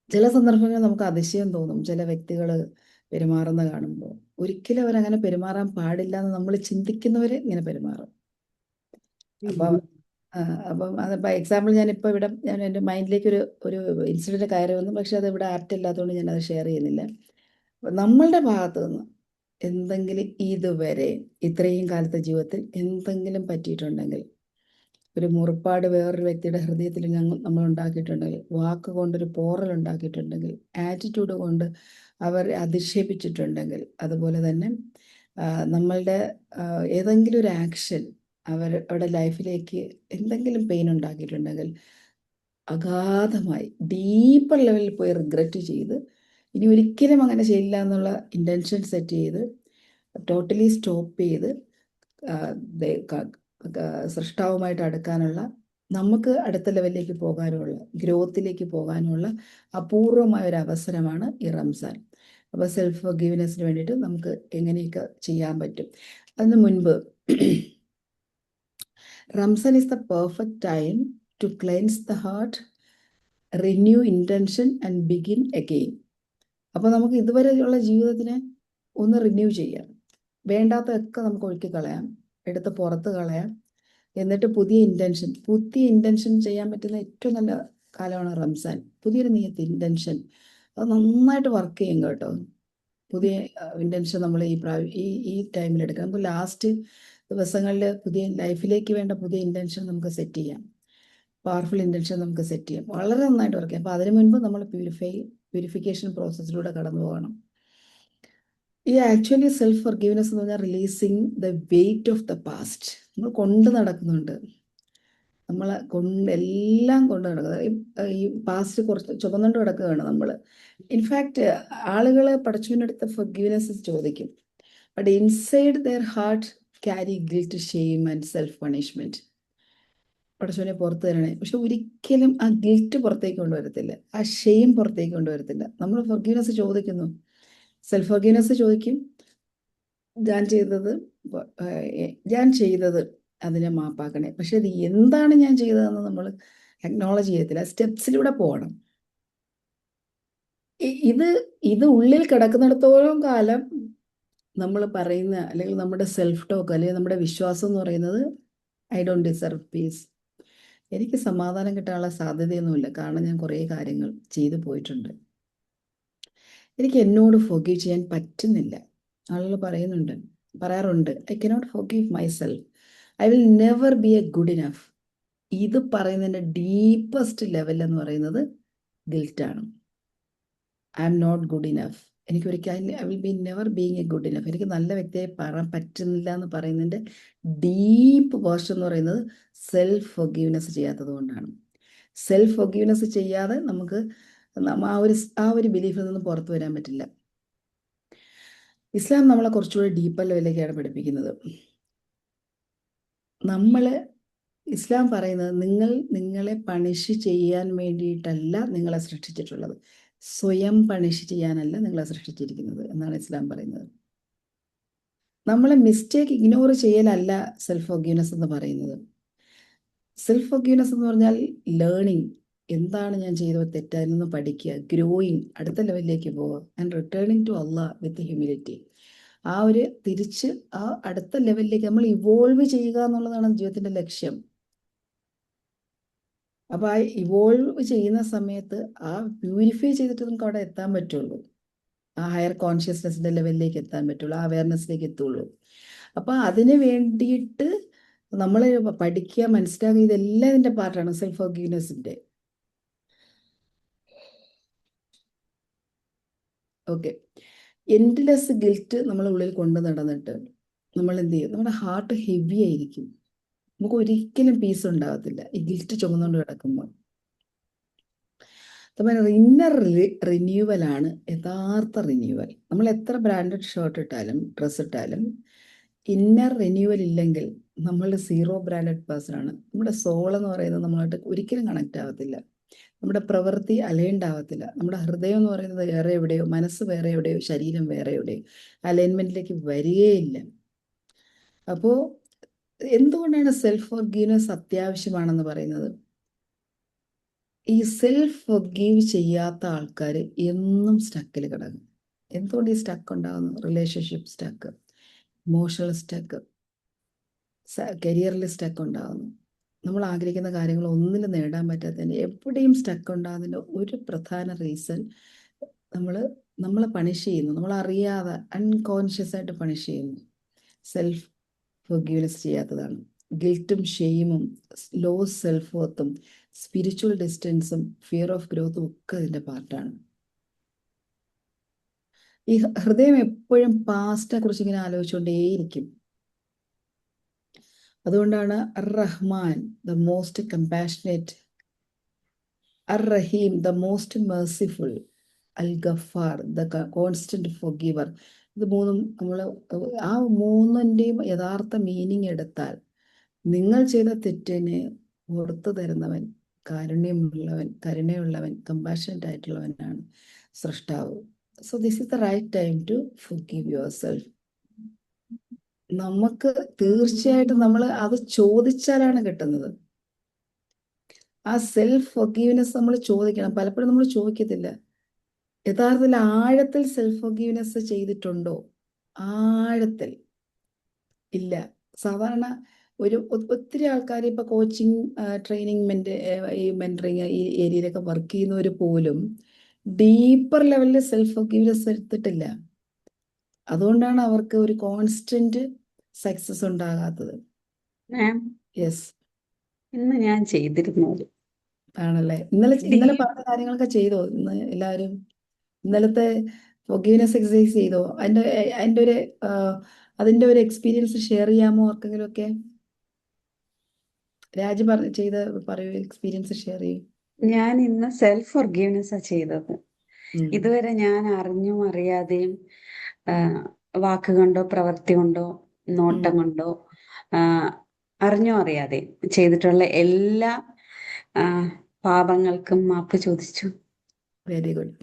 ചില സന്ദർഭങ്ങളിൽ നമുക്ക് അതിശയം തോന്നും, ചില വ്യക്തികൾ പെരുമാറുന്ന കാണുമ്പോൾ. ഒരിക്കലും അവരങ്ങനെ പെരുമാറാൻ പാടില്ല എന്ന് നമ്മൾ ചിന്തിക്കുന്നവർ ഇങ്ങനെ പെരുമാറും. അപ്പം അതിപ്പോൾ എക്സാമ്പിൾ ഞാൻ എൻ്റെ മൈൻഡിലേക്ക് ഒരു ഇൻസിഡൻറ്റ് കയറി വന്നു, പക്ഷെ അത് ഇവിടെ ആപ്റ്റ് ഇല്ലാത്തതുകൊണ്ട് ഞാനത് ഷെയർ ചെയ്യുന്നില്ല. നമ്മളുടെ ഭാഗത്തു നിന്ന് എന്തെങ്കിലും ഇതുവരെ ഇത്രയും കാലത്തെ ജീവിതത്തിൽ എന്തെങ്കിലും പറ്റിയിട്ടുണ്ടെങ്കിൽ, ഒരു മുറിപ്പാട് വേറൊരു വ്യക്തിയുടെ ഹൃദയത്തിൽ നമ്മൾ ഉണ്ടാക്കിയിട്ടുണ്ടെങ്കിൽ, വാക്ക് കൊണ്ടൊരു പോറൽ ഉണ്ടാക്കിയിട്ടുണ്ടെങ്കിൽ, ആറ്റിറ്റ്യൂഡ് കൊണ്ട് അവർ അധിക്ഷേപിച്ചിട്ടുണ്ടെങ്കിൽ, അതുപോലെ തന്നെ നമ്മളുടെ ഏതെങ്കിലും ഒരു ആക്ഷൻ അവരുടെ ലൈഫിലേക്ക് എന്തെങ്കിലും പെയിൻ ഉണ്ടാക്കിയിട്ടുണ്ടെങ്കിൽ, അഗാധമായി ഡീപ്പർ ലെവലിൽ പോയി റിഗ്രറ്റ് ചെയ്ത് ഇനി ഒരിക്കലും അങ്ങനെ ചെയ്യില്ല എന്നുള്ള ഇൻറ്റൻഷൻ സെറ്റ് ചെയ്ത് ടോട്ടലി സ്റ്റോപ്പ് ചെയ്ത് സൃഷ്ടാവുമായിട്ട് അടുക്കാനുള്ള, നമുക്ക് അടുത്ത ലെവലിലേക്ക് പോകാനുള്ള, ഗ്രോത്തിലേക്ക് പോകാനുള്ള അപൂർവമായ ഒരു അവസരമാണ് ഈ റംസാൻ. അപ്പോൾ സെൽഫ് ഫോർഗീവ്നെസ്സിന് വേണ്ടിയിട്ട് നമുക്ക് എങ്ങനെയൊക്കെ ചെയ്യാൻ പറ്റും. അതിന് മുൻപ് Ramzan is the perfect time to cleanse the heart, renew intention and begin again. അപ്പോൾ നമുക്ക് ഇതുവരെയുള്ള ജീവിതത്തിനെ ഒന്ന് റിന്യൂ ചെയ്യാം. വേണ്ടാത്തതൊക്കെ നമുക്ക് ഒഴുക്കി കളയാം, എടുത്ത് പുറത്ത് കളയാം. എന്നിട്ട് പുതിയ ഇൻറ്റൻഷൻ ചെയ്യാൻ പറ്റുന്ന ഏറ്റവും നല്ല കാലമാണ് റംസാൻ. പുതിയൊരു ഇൻറ്റൻഷൻ അത് നന്നായിട്ട് വർക്ക് ചെയ്യും കേട്ടോ. പുതിയ ഇൻറ്റൻഷൻ നമ്മൾ ഈ ടൈമിൽ എടുക്കാം. നമുക്ക് ലാസ്റ്റ് ദിവസങ്ങളിൽ പുതിയ ലൈഫിലേക്ക് വേണ്ട പുതിയ ഇൻറ്റൻഷൻ നമുക്ക് സെറ്റ് ചെയ്യാം. പവർഫുൾ ഇൻറ്റൻഷൻ നമുക്ക് സെറ്റ് ചെയ്യാം. വളരെ നന്നായിട്ട് വർക്ക് ചെയ്യാം. അപ്പോൾ അതിനു മുൻപ് നമ്മൾ പ്യൂരിഫിക്കേഷൻ പ്രോസസ്സിലൂടെ കടന്നു പോകണം. ഈ ആക്ച്വലി സെൽഫ് ഫോർഗീവ്നെസ് എന്ന് പറഞ്ഞാൽ releasing the weight of the past. നമ്മൾ കൊണ്ട് നടക്കുന്നുണ്ട്, നമ്മളെ എല്ലാം കൊണ്ട് നടക്കുന്നത്. ഈ പാസ്റ്റ് കുറച്ച് ചുമന്നുകൊണ്ട് കിടക്കുകയാണ് നമ്മൾ. ഇൻഫാക്റ്റ് ആളുകൾ പടച്ചവനടുത്ത് ഫോർഗീവ്നെസ് ചോദിക്കും, but inside their heart carry guilt, shame and self punishment. പടച്ചവനെ പുറത്ത് തരണേ. പക്ഷെ ഒരിക്കലും ആ ഗിൽറ്റ് പുറത്തേക്ക് കൊണ്ടുവരത്തില്ല, ആ ഷെയിം പുറത്തേക്ക് കൊണ്ടുവരത്തില്ല. നമ്മൾ ഫോർഗീവ്നെസ് ചോദിക്കുന്നു, സെൽഫ് ഫോർഗീവ്നെസ് ചോദിക്കും. ഞാൻ ചെയ്തത് അതിനെ മാപ്പാക്കണേ. പക്ഷെ അത് എന്താണ് ഞാൻ ചെയ്തതെന്ന് നമ്മൾ അക്നോളജ് ചെയ്യത്തില്ല. സ്റ്റെപ്സിലൂടെ പോകണം. ഇത് ഉള്ളിൽ കിടക്കുന്നിടത്തോളം കാലം നമ്മൾ പറയുന്ന, അല്ലെങ്കിൽ നമ്മുടെ സെൽഫ് ടോക്ക്, അല്ലെങ്കിൽ നമ്മുടെ വിശ്വാസം എന്ന് പറയുന്നത് ഐ ഡോണ്ട് ഡിസർവ് പീസ്, എനിക്ക് സമാധാനം കിട്ടാനുള്ള സാധ്യതയൊന്നുമില്ല, കാരണം ഞാൻ കുറേ കാര്യങ്ങൾ ചെയ്തു പോയിട്ടുണ്ട്, എനിക്ക് എന്നോട് ഫോർഗീവ് ചെയ്യാൻ പറ്റുന്നില്ല. ആളുകൾ പറയാറുണ്ട്, I cannot forgive myself, I will never be a good enough. ഇത് പറയുന്നതിൻ്റെ ഡീപ്പസ്റ്റ് ലെവൽ എന്ന് പറയുന്നത് ഗിൽറ്റാണ്. I am not good enough. എനിക്ക് ഒരിക്കലും I will be never being a good enough. എനിക്ക് നല്ല വ്യക്തിയെ പറയാൻ പറ്റുന്നില്ല എന്ന് പറയുന്നതിൻ്റെ ഡീപ്പ് വേർഷൻ എന്ന് പറയുന്നത് സെൽഫ് ഫോർഗീവ്നെസ് ചെയ്യാത്തത് കൊണ്ടാണ്. സെൽഫ് ഫോർഗീവ്നെസ് ചെയ്യാതെ നമുക്ക് ആ ഒരു ബിലീഫിൽ നിന്ന് പുറത്തു വരാൻ പറ്റില്ല. ഇസ്ലാം നമ്മളെ കുറച്ചുകൂടി ഡീപ്പർ ലെവലിലേക്കാണ് പഠിപ്പിക്കുന്നത്. ഇസ്ലാം പറയുന്നത് നിങ്ങളെ പണിഷ് ചെയ്യാൻ വേണ്ടിയിട്ടല്ല നിങ്ങളെ സൃഷ്ടിച്ചിട്ടുള്ളത്, സ്വയം പണിഷ് ചെയ്യാനല്ല നിങ്ങളെ സൃഷ്ടിച്ചിരിക്കുന്നത് എന്നാണ് ഇസ്ലാം പറയുന്നത്. നമ്മളെ മിസ്റ്റേക്ക് ഇഗ്നോർ ചെയ്യലല്ല സെൽഫ് ഫോർഗീവ്നെസ് എന്ന് പറയുന്നത്. സെൽഫ് ഫോർഗീവ്നെസ് എന്ന് പറഞ്ഞാൽ ലേണിംഗ്, എന്താണ് ഞാൻ ചെയ്തത് തെറ്റായി നിന്ന് പഠിക്കുക, ഗ്രോയിങ്, അടുത്ത ലെവലിലേക്ക് പോവുക, and returning to Allah with humility. തിരിച്ച് ആ അടുത്ത ലെവലിലേക്ക് നമ്മൾ ഇവോൾവ് ചെയ്യുക എന്നുള്ളതാണ് ജീവിതത്തിന്റെ ലക്ഷ്യം. അപ്പൊ ആ ഇവോൾവ് ചെയ്യുന്ന സമയത്ത് ആ പ്യൂരിഫൈ ചെയ്തിട്ട് നമുക്ക് അവിടെ എത്താൻ പറ്റുള്ളൂ, ആ ഹയർ കോൺഷ്യസ്നെസ്സിന്റെ ലെവലിലേക്ക് എത്താൻ പറ്റുള്ളൂ, ആ അവയർനെസ്സിലേക്ക് എത്തുള്ളൂ. അപ്പൊ അതിന് വേണ്ടിയിട്ട് നമ്മൾ പഠിക്കുക, മനസ്സിലാക്കുക, ഇതെല്ലാം ഇതിന്റെ പാർട്ടാണ് സെൽഫ് ഫോർഗീവ്നെസ്സിന്റെ. ഓക്കെ, എൻഡ്ലെസ് ഗിൽറ്റ് നമ്മളെ ഉള്ളിൽ കൊണ്ട് നടന്നിട്ട് നമ്മൾ എന്ത് ചെയ്യും? നമ്മുടെ ഹാർട്ട് ഹെവി ആയിരിക്കും, നമുക്ക് ഒരിക്കലും പീസ് ഉണ്ടാകത്തില്ല ഈ ഗിൽറ്റ് ചുമന്നുകൊണ്ട് കിടക്കുമ്പോൾ. ഇന്നർ റിന്യൂവലാണ് യഥാർത്ഥ റിന്യൂവൽ. നമ്മൾ എത്ര ബ്രാൻഡഡ് ഷർട്ട് ഇട്ടാലും ഡ്രസ്സ് ഇട്ടാലും ഇന്നർ റിന്യൂവൽ ഇല്ലെങ്കിൽ നമ്മൾ സീറോ ബ്രാൻഡഡ് പേഴ്സൺ ആണ്. നമ്മുടെ സോൾ എന്ന് പറയുന്നത് നമ്മളായിട്ട് ഒരിക്കലും കണക്റ്റ് ആവത്തില്ല, നമ്മുടെ പ്രവൃത്തി അലൈൻഡ് ആവത്തില്ല. നമ്മുടെ ഹൃദയം എന്ന് പറയുന്നത് വേറെ എവിടെയോ, മനസ്സ് വേറെ എവിടെയോ, ശരീരം വേറെ എവിടെയോ അലൈൻമെന്റിലേക്ക് വരികയില്ല. അപ്പോൾ എന്തുകൊണ്ടാണ് സെൽഫ് ഫോർഗീവ്നെസ് അത്യാവശ്യമാണെന്ന് പറയുന്നത്? ഈ സെൽഫ് ഫോർഗീവ് ചെയ്യാത്ത ആൾക്കാർ എന്നും സ്റ്റക്കിൽ കിടക്കും. എന്തുകൊണ്ട് ഈ സ്റ്റക്ക് ഉണ്ടാകുന്നു? റിലേഷൻഷിപ്പ് സ്റ്റക്ക്, ഇമോഷണൽ സ്റ്റക്ക്, കരിയറിൽ സ്റ്റക്ക് ഉണ്ടാകുന്നു. നമ്മൾ ആഗ്രഹിക്കുന്ന കാര്യങ്ങൾ ഒന്നിലും നേടാൻ പറ്റാത്തതിന്, എവിടെയും സ്റ്റക്ക് ഉണ്ടാകുന്നതിൻ്റെ ഒരു പ്രധാന റീസൺ നമ്മളെ പണിഷ് ചെയ്യുന്നു, നമ്മൾ അറിയാതെ അൺകോൺഷ്യസ് ആയിട്ട് പണിഷ് ചെയ്യുന്നു. സെൽഫ് ഫോർഗീവ്നെസ് ചെയ്യാത്തതാണ്. ഗിൽറ്റും ഷെയിമും ലോ സെൽഫ് വർത്തും സ്പിരിച്വൽ ഡിസ്റ്റൻസും ഫിയർ ഓഫ് ഗ്രോത്തും ഒക്കെ ഇതിൻ്റെ പാർട്ടാണ്. ഈ ഹൃദയം എപ്പോഴും പാസ്റ്റിനെ കുറിച്ച് ഇങ്ങനെ ആലോചിച്ചുകൊണ്ടേയിരിക്കും. അതുകൊണ്ടാണ് Ar Rahman the most compassionate, Ar Rahim the most merciful, Al Ghaffar the constant forgiver. ഇത് മൂന്നും ആ മൂന്നിൻ്റെയും യഥാർത്ഥ മീനിങ് എടുത്താൽ, നിങ്ങൾ ചെയ്ത തെറ്റിനെ പുറത്തു തരുന്നവൻ, കരുണയുള്ളവൻ, കമ്പാഷനേറ്റ് ആയിട്ടുള്ളവനാണ് സൃഷ്ടാവ്. So this is the right time to forgive yourself. നമുക്ക് തീർച്ചയായിട്ടും നമ്മൾ അത് ചോദിച്ചാലാണ് കിട്ടുന്നത്. ആ സെൽഫ് ഫൊർഗീവ്നെസ് നമ്മൾ ചോദിക്കണം. പലപ്പോഴും നമ്മൾ ചോദിക്കത്തില്ല. യഥാർത്ഥത്തിൽ ആഴത്തിൽ സെൽഫ് ഫൊർഗീവ്നെസ് ചെയ്തിട്ടുണ്ടോ? ആഴത്തിൽ ഇല്ല. സാധാരണ ഒത്തിരി ആൾക്കാർ ഇപ്പൊ കോച്ചിങ്, ട്രെയിനിങ്, ഈ മെന്ററിങ് ഈ ഏരിയയിലൊക്കെ വർക്ക് ചെയ്യുന്നവർ പോലും ഡീപ്പർ ലെവലിൽ സെൽഫ് ഫൊർഗീവ്നെസ് എടുത്തിട്ടില്ല. അതുകൊണ്ടാണ് അവർക്ക് ഒരു കോൺസ്റ്റന്റ് സക്സസ് ഉണ്ടാകാത്തത്. മാം, യെസ്, ഇന്ന് ഞാൻ ചെയ്തിരുന്നു. ആണല്ലേ. ഇന്നലെ പറഞ്ഞ കാര്യങ്ങളൊക്കെ ചെയ്തോ? ഇന്ന് എല്ലാവരും ഇന്നലത്തെ ഫൊർഗീവ്നെസ് എക്സസൈസ് ചെയ്തോ? അതിന്റെ ഒരു എക്സ്പീരിയൻസ് ഷെയർ ചെയ്യാമോ ആർക്കെങ്കിലും ഒക്കെ? രാജ് പറയൂ, എക്സ്പീരിയൻസ് ഷെയർ ചെയ്യൂ. ഞാൻ ഇന്ന് സെൽഫ് ഫൊർഗീവ്നെസ് ചെയ്തത്. ഇതുവരെ ഞാൻ അറിഞ്ഞും അറിയാതെയും വാക്ക് കൊണ്ടോ പ്രവൃത്തി കൊണ്ടോ നോട്ടം കൊണ്ടോ അറിഞ്ഞോ അറിയാതെ ചെയ്തിട്ടുള്ള എല്ലാ പാപങ്ങൾക്കും മാപ്പ് ചോദിച്ചു. Very good.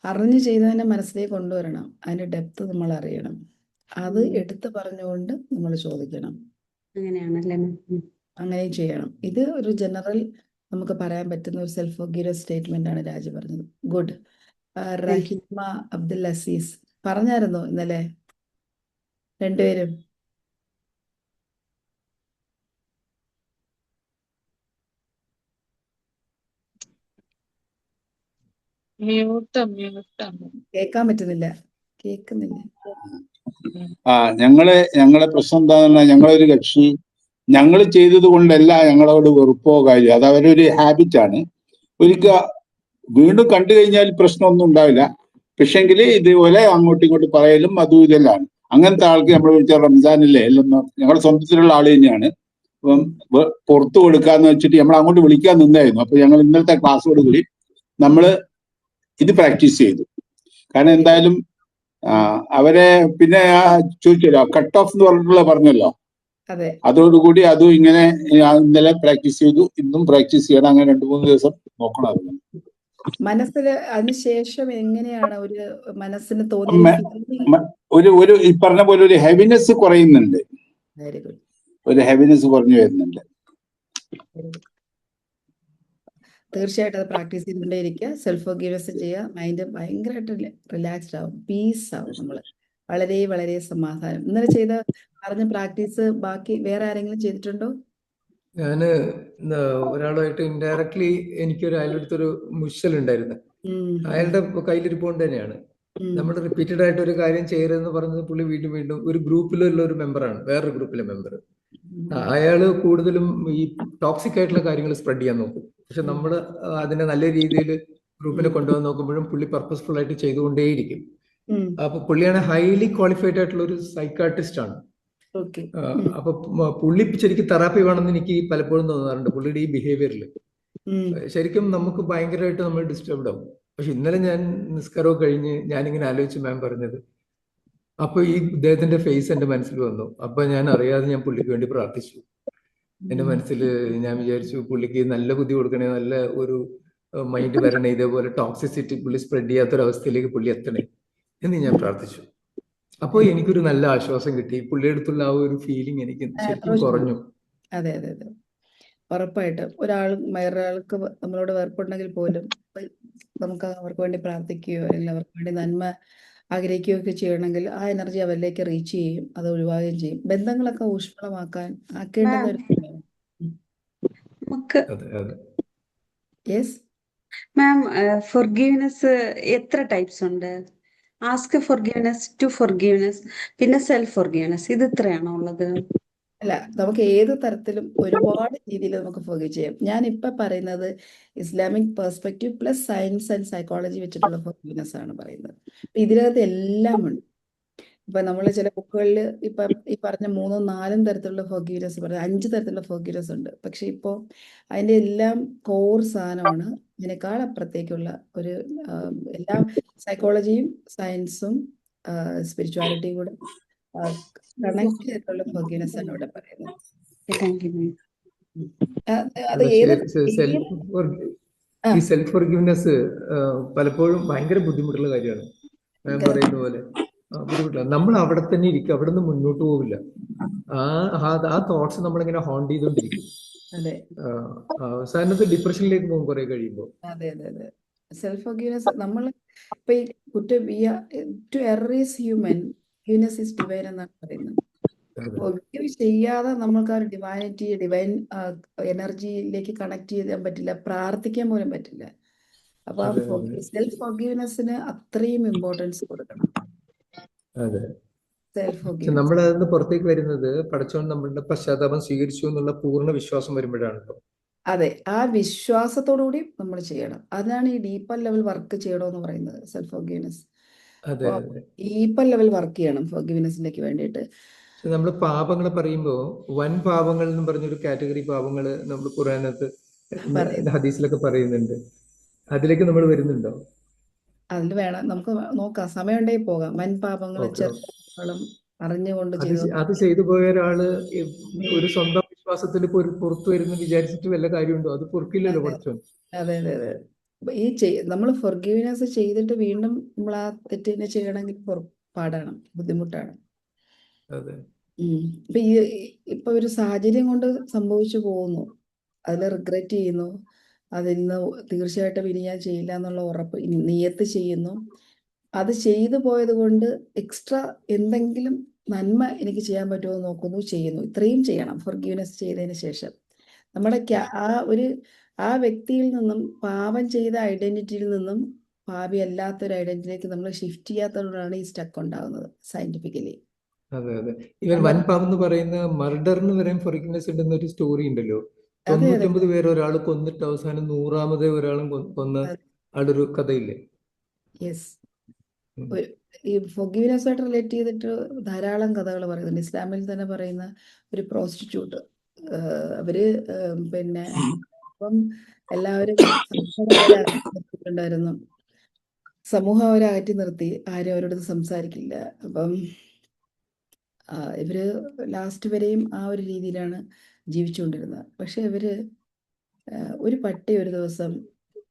അറിഞ്ഞു ചെയ്തതിനെ മനസ്സിലേക്ക് കൊണ്ടുവരണം. അതിന്റെ ഡെപ്ത് നമ്മൾ അറിയണം. അത് എടുത്തു പറഞ്ഞുകൊണ്ട് നമ്മൾ ചോദിക്കണം. അങ്ങനെയാണല്ലേ മാം? അങ്ങനെ ചെയ്യണം. ഇത് ഒരു ജനറൽ നമുക്ക് പറയാൻ പറ്റുന്ന ഒരു സെൽഫ് ഫൊർഗീവ്നെസ് സ്റ്റേറ്റ്മെന്റ് ആണ് രാജു പറഞ്ഞത്. ഗുഡ്. റഹീമ അബ്ദുൽ അസീസ് പറഞ്ഞായിരുന്നോ ഇന്നലെ രണ്ടുപേരും? കേൾക്കാൻ പറ്റുന്നില്ല, കേൾക്കുന്നില്ല. ഞങ്ങളെ പ്രശ്നം എന്താണെന്ന് പറഞ്ഞാൽ ഞങ്ങളൊരു കക്ഷി ഞങ്ങൾ ചെയ്തത് കൊണ്ടല്ല ഞങ്ങളോട് വെറുപ്പോ കാര്യം, അത് അവരൊരു ഹാബിറ്റാണ്. ഒരിക്കൽ വീണ്ടും കണ്ടു കഴിഞ്ഞാൽ പ്രശ്നമൊന്നും ഉണ്ടാവില്ല. പക്ഷെങ്കിൽ ഇതുപോലെ അങ്ങോട്ടും ഇങ്ങോട്ടും പറയലും അതും ഇതെല്ലാം. അങ്ങനത്തെ ആൾക്ക് നമ്മൾ വിളിച്ചാൽ റംസാനില്ലേ എല്ലാം ഞങ്ങളുടെ സ്വന്തത്തിലുള്ള ആള് തന്നെയാണ്. അപ്പം പുറത്തു കൊടുക്കാന്ന് വെച്ചിട്ട് നമ്മൾ അങ്ങോട്ട് വിളിക്കാൻ നിന്നായിരുന്നു. അപ്പൊ ഞങ്ങൾ ഇന്നലത്തെ ക്ലാസ്സോട് കൂടി നമ്മള് ഇത് പ്രാക്ടീസ് ചെയ്തു. കാരണം എന്തായാലും അവരെ പിന്നെ ചോദിച്ചല്ലോ, കട്ട് ഓഫ് എന്ന് പറഞ്ഞിട്ടുള്ള പറഞ്ഞല്ലോ, അതോടുകൂടി അതും ഇങ്ങനെ ഇന്നലെ പ്രാക്ടീസ് ചെയ്തു, ഇന്നും പ്രാക്ടീസ് ചെയ്യണം. അങ്ങനെ 2-3 ദിവസം നോക്കണം. മനസ്സില് അതിനുശേഷം എങ്ങനെയാണ് ഒരു മനസ്സിന് തോന്നിയ ഒരു ഈ പറഞ്ഞ പോലെ ഒരു ഹെവിനെസ് കുറയുന്നുണ്ട്. Very good. ഒരു ഹെവിനെസ് കുറഞ്ഞു വരുന്നുണ്ട്. തീർച്ചയായിട്ടും അത് പ്രാക്ടീസ് ചെയ്തുകൊണ്ടേയിരിക്കുക. സെൽഫ് ഫൊർഗീവ്നെസ് ചെയ്യുക. മൈൻഡ് ഭയങ്കരമായിട്ട് റിലാക്സ്ഡ് ആവും, പീസ് ആവും. നമ്മള് വളരെ വളരെ സമാധാനം. ഇന്നലെ പറഞ്ഞ പ്രാക്ടീസ് ബാക്കി വേറെ ആരെങ്കിലും ചെയ്തിട്ടുണ്ടോ? ഞാന് ഒരാളുമായിട്ട് ഇൻഡയറക്ട്ലി എനിക്കൊരു അയാളുടെ മുഷൽ ഉണ്ടായിരുന്നു. അയാളുടെ കയ്യിലിരിപ്പോണ്ട് തന്നെയാണ് നമ്മൾ റിപ്പീറ്റഡ് ആയിട്ട് ഒരു കാര്യം ചെയ്യരുതെന്ന് പറഞ്ഞത്. പുള്ളി വീണ്ടും വീണ്ടും ഒരു ഗ്രൂപ്പിലുള്ള ഒരു മെമ്പറാണ്, വേറൊരു ഗ്രൂപ്പിലെ മെമ്പർ. അയാള് കൂടുതലും ഈ ടോക്സിക് ആയിട്ടുള്ള കാര്യങ്ങൾ സ്പ്രെഡ് ചെയ്യാൻ നോക്കും. പക്ഷെ നമ്മൾ അതിനെ നല്ല രീതിയിൽ ഗ്രൂപ്പിനെ കൊണ്ടുപോകാൻ നോക്കുമ്പോഴും പുള്ളി പർപ്പസ്ഫുൾ ആയിട്ട് ചെയ്തുകൊണ്ടേയിരിക്കും. അപ്പൊ പുള്ളിയാണ് ഹൈലി ക്വാളിഫൈഡ് ആയിട്ടുള്ള ഒരു സൈക്കാട്രിസ്റ്റ് ആണ്. അപ്പൊ പുള്ളി ശരിക്കും തെറാപ്പി വേണമെന്ന് എനിക്ക് പലപ്പോഴും തോന്നാറുണ്ട് പുള്ളിയുടെ ഈ ബിഹേവിയറിൽ. ശരിക്കും നമുക്ക് ഭയങ്കരമായിട്ട് നമ്മൾ ഡിസ്റ്റർബ്ഡ് ആവും. പക്ഷെ ഇന്നലെ ഞാൻ നിസ്കാരമൊക്കെ കഴിഞ്ഞ് ഞാനിങ്ങനെ ആലോചിച്ച് മാം പറഞ്ഞത്, അപ്പൊ ഈ ഇദ്ദേഹത്തിന്റെ ഫേസ് എന്റെ മനസ്സിൽ വന്നു. അപ്പൊ ഞാൻ അറിയാതെ ഞാൻ പുള്ളിക്ക് വേണ്ടി പ്രാർത്ഥിച്ചു. എന്റെ മനസ്സിൽ ഞാൻ വിചാരിച്ചു പുള്ളിക്ക് നല്ല ബുദ്ധി കൊടുക്കണേ, നല്ല ഒരു മൈൻഡ് വരണേ, ഇതേപോലെ ടോക്സിസിറ്റി പുള്ളി സ്പ്രെഡ് ചെയ്യാത്തൊരവസ്ഥയിലേക്ക് പുള്ളി എത്തണേ എന്ന് ഞാൻ പ്രാർത്ഥിച്ചു. അപ്പോൾ എനിക്കൊരു നല്ല ആശ്വാസം കിട്ടി. പുള്ളിയുടെ അടുത്തുള്ള ആ ഒരു ഫീലിംഗ് എനിക്ക് ശരിക്കും കുറഞ്ഞു. അതെ അതെ അതെ, ഉറപ്പായിട്ടും. വേറൊരാൾക്ക് നമ്മളോട് വെറുപ്പുണ്ടെങ്കിൽ പോലും നമുക്ക് അവർക്ക് വേണ്ടി പ്രാർത്ഥിക്കുകയോ അല്ലെങ്കിൽ അവർക്ക് വേണ്ടി നന്മ ആഗ്രഹിക്കുകയോ ഒക്കെ ചെയ്യണമെങ്കിൽ ആ എനർജി അവരിലേക്ക് റീച്ച് ചെയ്യും, അത് ഒഴിവാകുകയും ചെയ്യും. ബന്ധങ്ങളൊക്കെ ഊഷ്മളമാക്കാൻ ആക്കേണ്ടുന്ന ഒരു യെസ് മാം. ഫൊർഗീവ്നെസ് എത്ര ടൈപ്സ് ഉണ്ട്? ആസ്ക് ഫൊർഗീവ്നെസ്, ടു ഫൊർഗീവ്നെസ്, പിന്നെ സെൽഫ് ഫൊർഗീവ്നെസ്, ഇത് ഇത്രയാണോ ഉള്ളത്? അല്ല, നമുക്ക് ഏത് തരത്തിലും ഒരുപാട് രീതിയിൽ നമുക്ക് ഫൊർഗീവ് ചെയ്യാം. ഞാൻ ഇപ്പൊ പറയുന്നത് Islamic perspective plus science and psychology വെച്ചിട്ടുള്ള ഫൊർഗീവ്നെസ് ആണ് പറയുന്നത്. ഇതിനകത്ത് എല്ലാം ഉണ്ട്. ഇപ്പൊ നമ്മൾ ചില ബുക്കുകളിൽ ഇപ്പൊ ഈ പറഞ്ഞ 3-4 തരത്തിലുള്ള ഫൊർഗീവ്നെസ് പറഞ്ഞ 5 തരത്തിലുള്ള ഫൊർഗീവ്നെസ് ഉണ്ട്. പക്ഷെ ഇപ്പോ അതിന്റെ എല്ലാം കോർ സാധനമാണ്. ഇതിനേക്കാൾ അപ്പുറത്തേക്കുള്ള ഒരു എല്ലാം സൈക്കോളജിയും സയൻസും സ്പിരിച്വാലിറ്റിയും കൂടെ കണക്ട് ചെയ്തിട്ടുള്ള ഫൊർഗീവ്നെസ് ആണ് ഇവിടെ പറയുന്നത്. അത് ഈ സെൽഫ് ഫൊർഗീവ്നെസ് പലപ്പോഴും ഭയങ്കര ബുദ്ധിമുട്ടുള്ള കാര്യമാണ്. ഞാൻ പറയുന്ന പോലെ ബുദ്ധിമുട്ടില്ല. നമ്മൾ അവിടെ തന്നെ ഇരിക്കും, അവിടെ നിന്ന് മുന്നോട്ട് പോവില്ല. ആ തോട്ട്സ് നമ്മളിങ്ങനെ ഹോണ്ട് ചെയ്തോണ്ടിരിക്കും. അതെ അവസാനത്ത് ഡിപ്രഷനിലേക്ക് പോകും കുറെ കഴിയുമ്പോൾ. അതെ അതെ അതെ സെൽഫ് ഫോർഗീവ്നെസ് നമ്മൾ ഇപ്പൊ ഈ to err is human, forgiveness is divine എന്നാണ് പറയുന്നത്. ഫോർഗീവ് ചെയ്യാതെ നമ്മൾക്ക് ആ ഒരു ഡിവൈൻ എനർജിയിലേക്ക് കണക്ട് ചെയ്യാൻ പറ്റില്ല, പ്രാർത്ഥിക്കാൻ പോലും പറ്റില്ല. അപ്പൊ ആ അതെ അതെ സെൽഫ് ഫോർഗീവ്നെസ്സിന് അത്രയും ഇമ്പോർട്ടൻസ് കൊടുക്കണം. അതെ. സെൽഫ് പക്ഷെ ഫോർഗീവ്നെസ് നമ്മൾ അതിന് പുറത്തേക്ക് വരുന്നത് പഠിച്ചോണ്ട് നമ്മളുടെ പശ്ചാത്താപം സ്വീകരിച്ചു എന്നുള്ള പൂർണ്ണ വിശ്വാസം വരുമ്പോഴാണല്ലോ. അതെ, ആ വിശ്വാസത്തോടു കൂടി നമ്മൾ ചെയ്യണം. അതിനാണ് ഈ ഡീപ്പർ ലെവൽ വർക്ക് ചെയ്യണമെന്ന് പറയുന്നത് സെൽഫ് ഫോർഗീവ്നെസ്. അതെ അപ്പോൾ അതെ. ഡീപ്പർ ലെവൽ വർക്ക് ചെയ്യണം ഫോർഗീവ്നെസ്സിലേക്ക് വേണ്ടിയിട്ട്. പക്ഷെ നമ്മൾ പാപങ്ങൾ പറയുമ്പോൾ വൻ പാപങ്ങൾ എന്ന് പറഞ്ഞൊരു കാറ്റഗറി പാപങ്ങൾ നമ്മൾ ഖുർആനകത്ത് പറയുന്നത് ഹദീസിലൊക്കെ പറയുന്നുണ്ട്. അതിലേക്ക് നമ്മൾ വരുന്നുണ്ടോ? അതിൽ വേണം നമുക്ക് നോക്കാം, സമയമുണ്ടെങ്കിൽ പോകാം. വൻ പാപങ്ങളും ഓക്കെ ഓക്കെ. ചെറുപാപങ്ങളും അറിഞ്ഞുകൊണ്ട് അത് ചെയ്തു. അത് ചെയ്തു പോയ ഒരാള് ഒരു സ്വന്തം വിശ്വാസത്തിൽ പുറത്തു വരുന്ന വിചാരിച്ചിട്ട് വല്ല കാര്യമുണ്ടോ? അത് പൊറുക്കില്ലല്ലോ അതെ പഠിച്ചോൻ. അതെ അതെ അതെ. അപ്പൊ നമ്മൾ ഫോർഗീവ്നെസ് ചെയ്തിട്ട് വീണ്ടും നമ്മൾ ആ തെറ്റ് തന്നെ ചെയ്യണമെങ്കിൽ പാടാണ്, ബുദ്ധിമുട്ടാണ്. അതെ ഇപ്പൊ ഇപ്പൊ ഒരു സാഹചര്യം കൊണ്ട് സംഭവിച്ചു പോകുന്നു, അതിൽ റിഗ്രറ്റ് ചെയ്യുന്നു, അതിൽ നിന്ന് തീർച്ചയായിട്ടും ഇനി ഞാൻ ചെയ്യില്ല എന്നുള്ള ഉറപ്പ് നിയത്ത് ചെയ്യുന്നു. അത് ചെയ്തു പോയത് കൊണ്ട് എക്സ്ട്രാ എന്തെങ്കിലും നന്മ എനിക്ക് ചെയ്യാൻ പറ്റുമോ എന്ന് നോക്കുന്നു, ചെയ്യുന്നു. ഇത്രയും ചെയ്യണം ഫോർഗീവ്നെസ് ചെയ്തതിന് ശേഷം. നമ്മുടെ ആ വ്യക്തിയിൽ നിന്നും, പാപം ചെയ്ത ഐഡന്റിറ്റിയിൽ നിന്നും പാപി അല്ലാത്തൊരു ഐഡന്റിറ്റിയിലേക്ക് നമ്മൾ ഷിഫ്റ്റ് ചെയ്യാത്തതുകൊണ്ടാണ് ഈ സ്റ്റക്ക് ഉണ്ടാകുന്നത് സയന്റിഫിക്കലി. അതെ അതെ. ഇവൻ വൻ പാപം എന്ന് പറയുന്ന മർഡറിന് വരെ ഫോർഗിവ്നെസ് ഉണ്ടെന്ന ഒരു സ്റ്റോറി ഉണ്ടല്ലോ. അതെ അതെ 99 പേര് ഒരാൾ കൊന്നിട്ട് അവസാനം 100ാമത് ഒരാളും കൊന്ന ആളൊരു കഥയില്ലേ? യെസ്. ഈ ഫോർഗീവ്നെസ് ആയിട്ട് റിലേറ്റ് ചെയ്തിട്ട് ധാരാളം കഥകൾ പറയുന്നുണ്ട്. ഇസ്ലാമിൽ തന്നെ പറയുന്ന ഒരു പ്രോസ്റ്റിറ്റ്യൂട്ട്, അവര് പിന്നെ ഇപ്പം എല്ലാവരും നിർത്തിയിട്ടുണ്ടായിരുന്നു, സമൂഹം അവരെ അകറ്റി നിർത്തി, ആരും അവരോട് സംസാരിക്കില്ല. അപ്പം ഇവര് ലാസ്റ്റ് വരെയും ആ ഒരു രീതിയിലാണ് ജീവിച്ചുകൊണ്ടിരുന്നത്. പക്ഷെ ഇവര് ഒരു പട്ടി ഒരു ദിവസം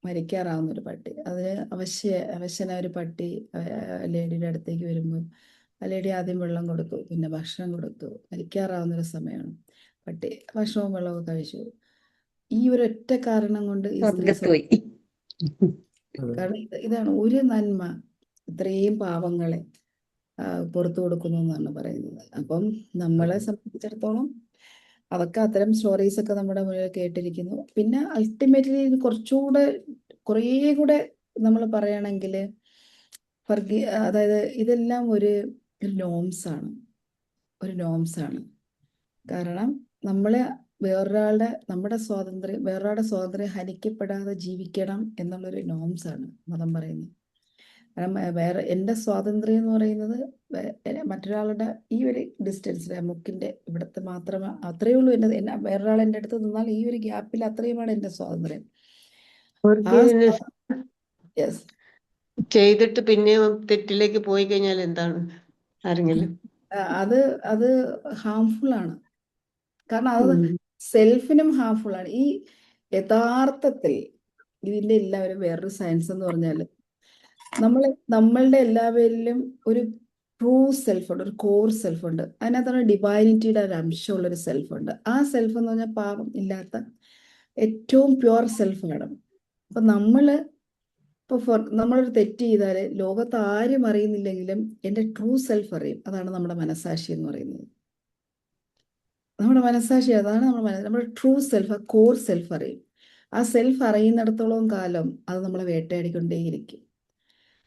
മരിക്കാറാവുന്ന ഒരു പട്ടി, അതിന് അവശനായ ഒരു പട്ടി ലേഡിയുടെ അടുത്തേക്ക് വരുമ്പോൾ ആ ലേഡി ആദ്യം വെള്ളം കൊടുത്തു, പിന്നെ ഭക്ഷണം കൊടുത്തു. മരിക്കാറാവുന്നൊരു സമയമാണ്. പട്ടി ഭക്ഷണവും വെള്ളവും കഴിച്ചു. ഈ ഒരൊറ്റ കാരണം കൊണ്ട് ഈ സ്ത്രീ സ്വർഗത്ത് പോയി. കാരണം ഇതാണ് ഒരു നന്മ ഇത്രയും പാവങ്ങളെ പുറത്തു കൊടുക്കുന്നു എന്നാണ് പറയുന്നത്. അപ്പം നമ്മളെ സംബന്ധിച്ചിടത്തോളം അതൊക്കെ അത്തരം സ്റ്റോറീസ് ഒക്കെ നമ്മുടെ മുന്നിൽ കേട്ടിരിക്കുന്നു. പിന്നെ അൾട്ടിമേറ്റ്ലി കുറേ കൂടെ നമ്മൾ പറയുകയാണെങ്കിൽ അതായത് ഇതെല്ലാം ഒരു നോംസ് ആണ്. കാരണം നമ്മളെ വേറൊരാളുടെ സ്വാതന്ത്ര്യം ഹനിക്കപ്പെടാതെ ജീവിക്കണം എന്നുള്ളൊരു നോംസ് ആണ് മതം പറയുന്നത്. കാരണം എൻ്റെ സ്വാതന്ത്ര്യം എന്ന് പറയുന്നത് മറ്റൊരാളുടെ ഈ ഒരു ഡിസ്റ്റൻസിൽ, മുക്കിൻ്റെ ഇവിടുത്തെ മാത്രമേ അത്രയേ ഉള്ളൂ. വേറൊരാൾ എൻ്റെ അടുത്ത് നിന്നാൽ ഈ ഒരു ഗ്യാപ്പിൽ അത്രയുമാണ് എൻ്റെ സ്വാതന്ത്ര്യം. യെസ്. ചെയ്തിട്ട് പിന്നെ തെറ്റിലേക്ക് പോയി കഴിഞ്ഞാൽ എന്താണ് ആരെങ്കിലും? അത് ഹാംഫുൾ ആണ്. കാരണം അത് സെൽഫിനും ഹാംഫുൾ ആണ്. ഈ യഥാർത്ഥത്തിൽ ഇതിന്റെ എല്ലാവരും വേറൊരു സയൻസ് എന്ന് പറഞ്ഞാൽ നമ്മളുടെ എല്ലാവരിലും ഒരു ട്രൂ സെൽഫ് ഉണ്ട്, ഒരു കോർ സെൽഫ് ഉണ്ട്. അതിനകത്താണ് ഡിവൈനിറ്റിയുടെ ഒരു അംശമുള്ളൊരു സെൽഫ് ഉണ്ട്. ആ സെൽഫ് എന്ന് പറഞ്ഞാൽ പാപം ഇല്ലാത്ത ഏറ്റവും പ്യുവർ സെൽഫാണ്. അപ്പൊ നമ്മളൊരു തെറ്റ് ചെയ്താൽ ലോകത്ത് ആരും അറിയുന്നില്ലെങ്കിലും എൻ്റെ ട്രൂ സെൽഫ് അറിയും. അതാണ് നമ്മുടെ മനസാക്ഷി എന്ന് പറയുന്നത്. നമ്മുടെ മനസാക്ഷി അതാണ് നമ്മുടെ ട്രൂ സെൽഫ്, ആ കോർ സെൽഫ് അറിയും. ആ സെൽഫ് അറിയുന്നിടത്തോളം കാലം അത് നമ്മളെ വേട്ടയാടിക്കൊണ്ടേയിരിക്കും.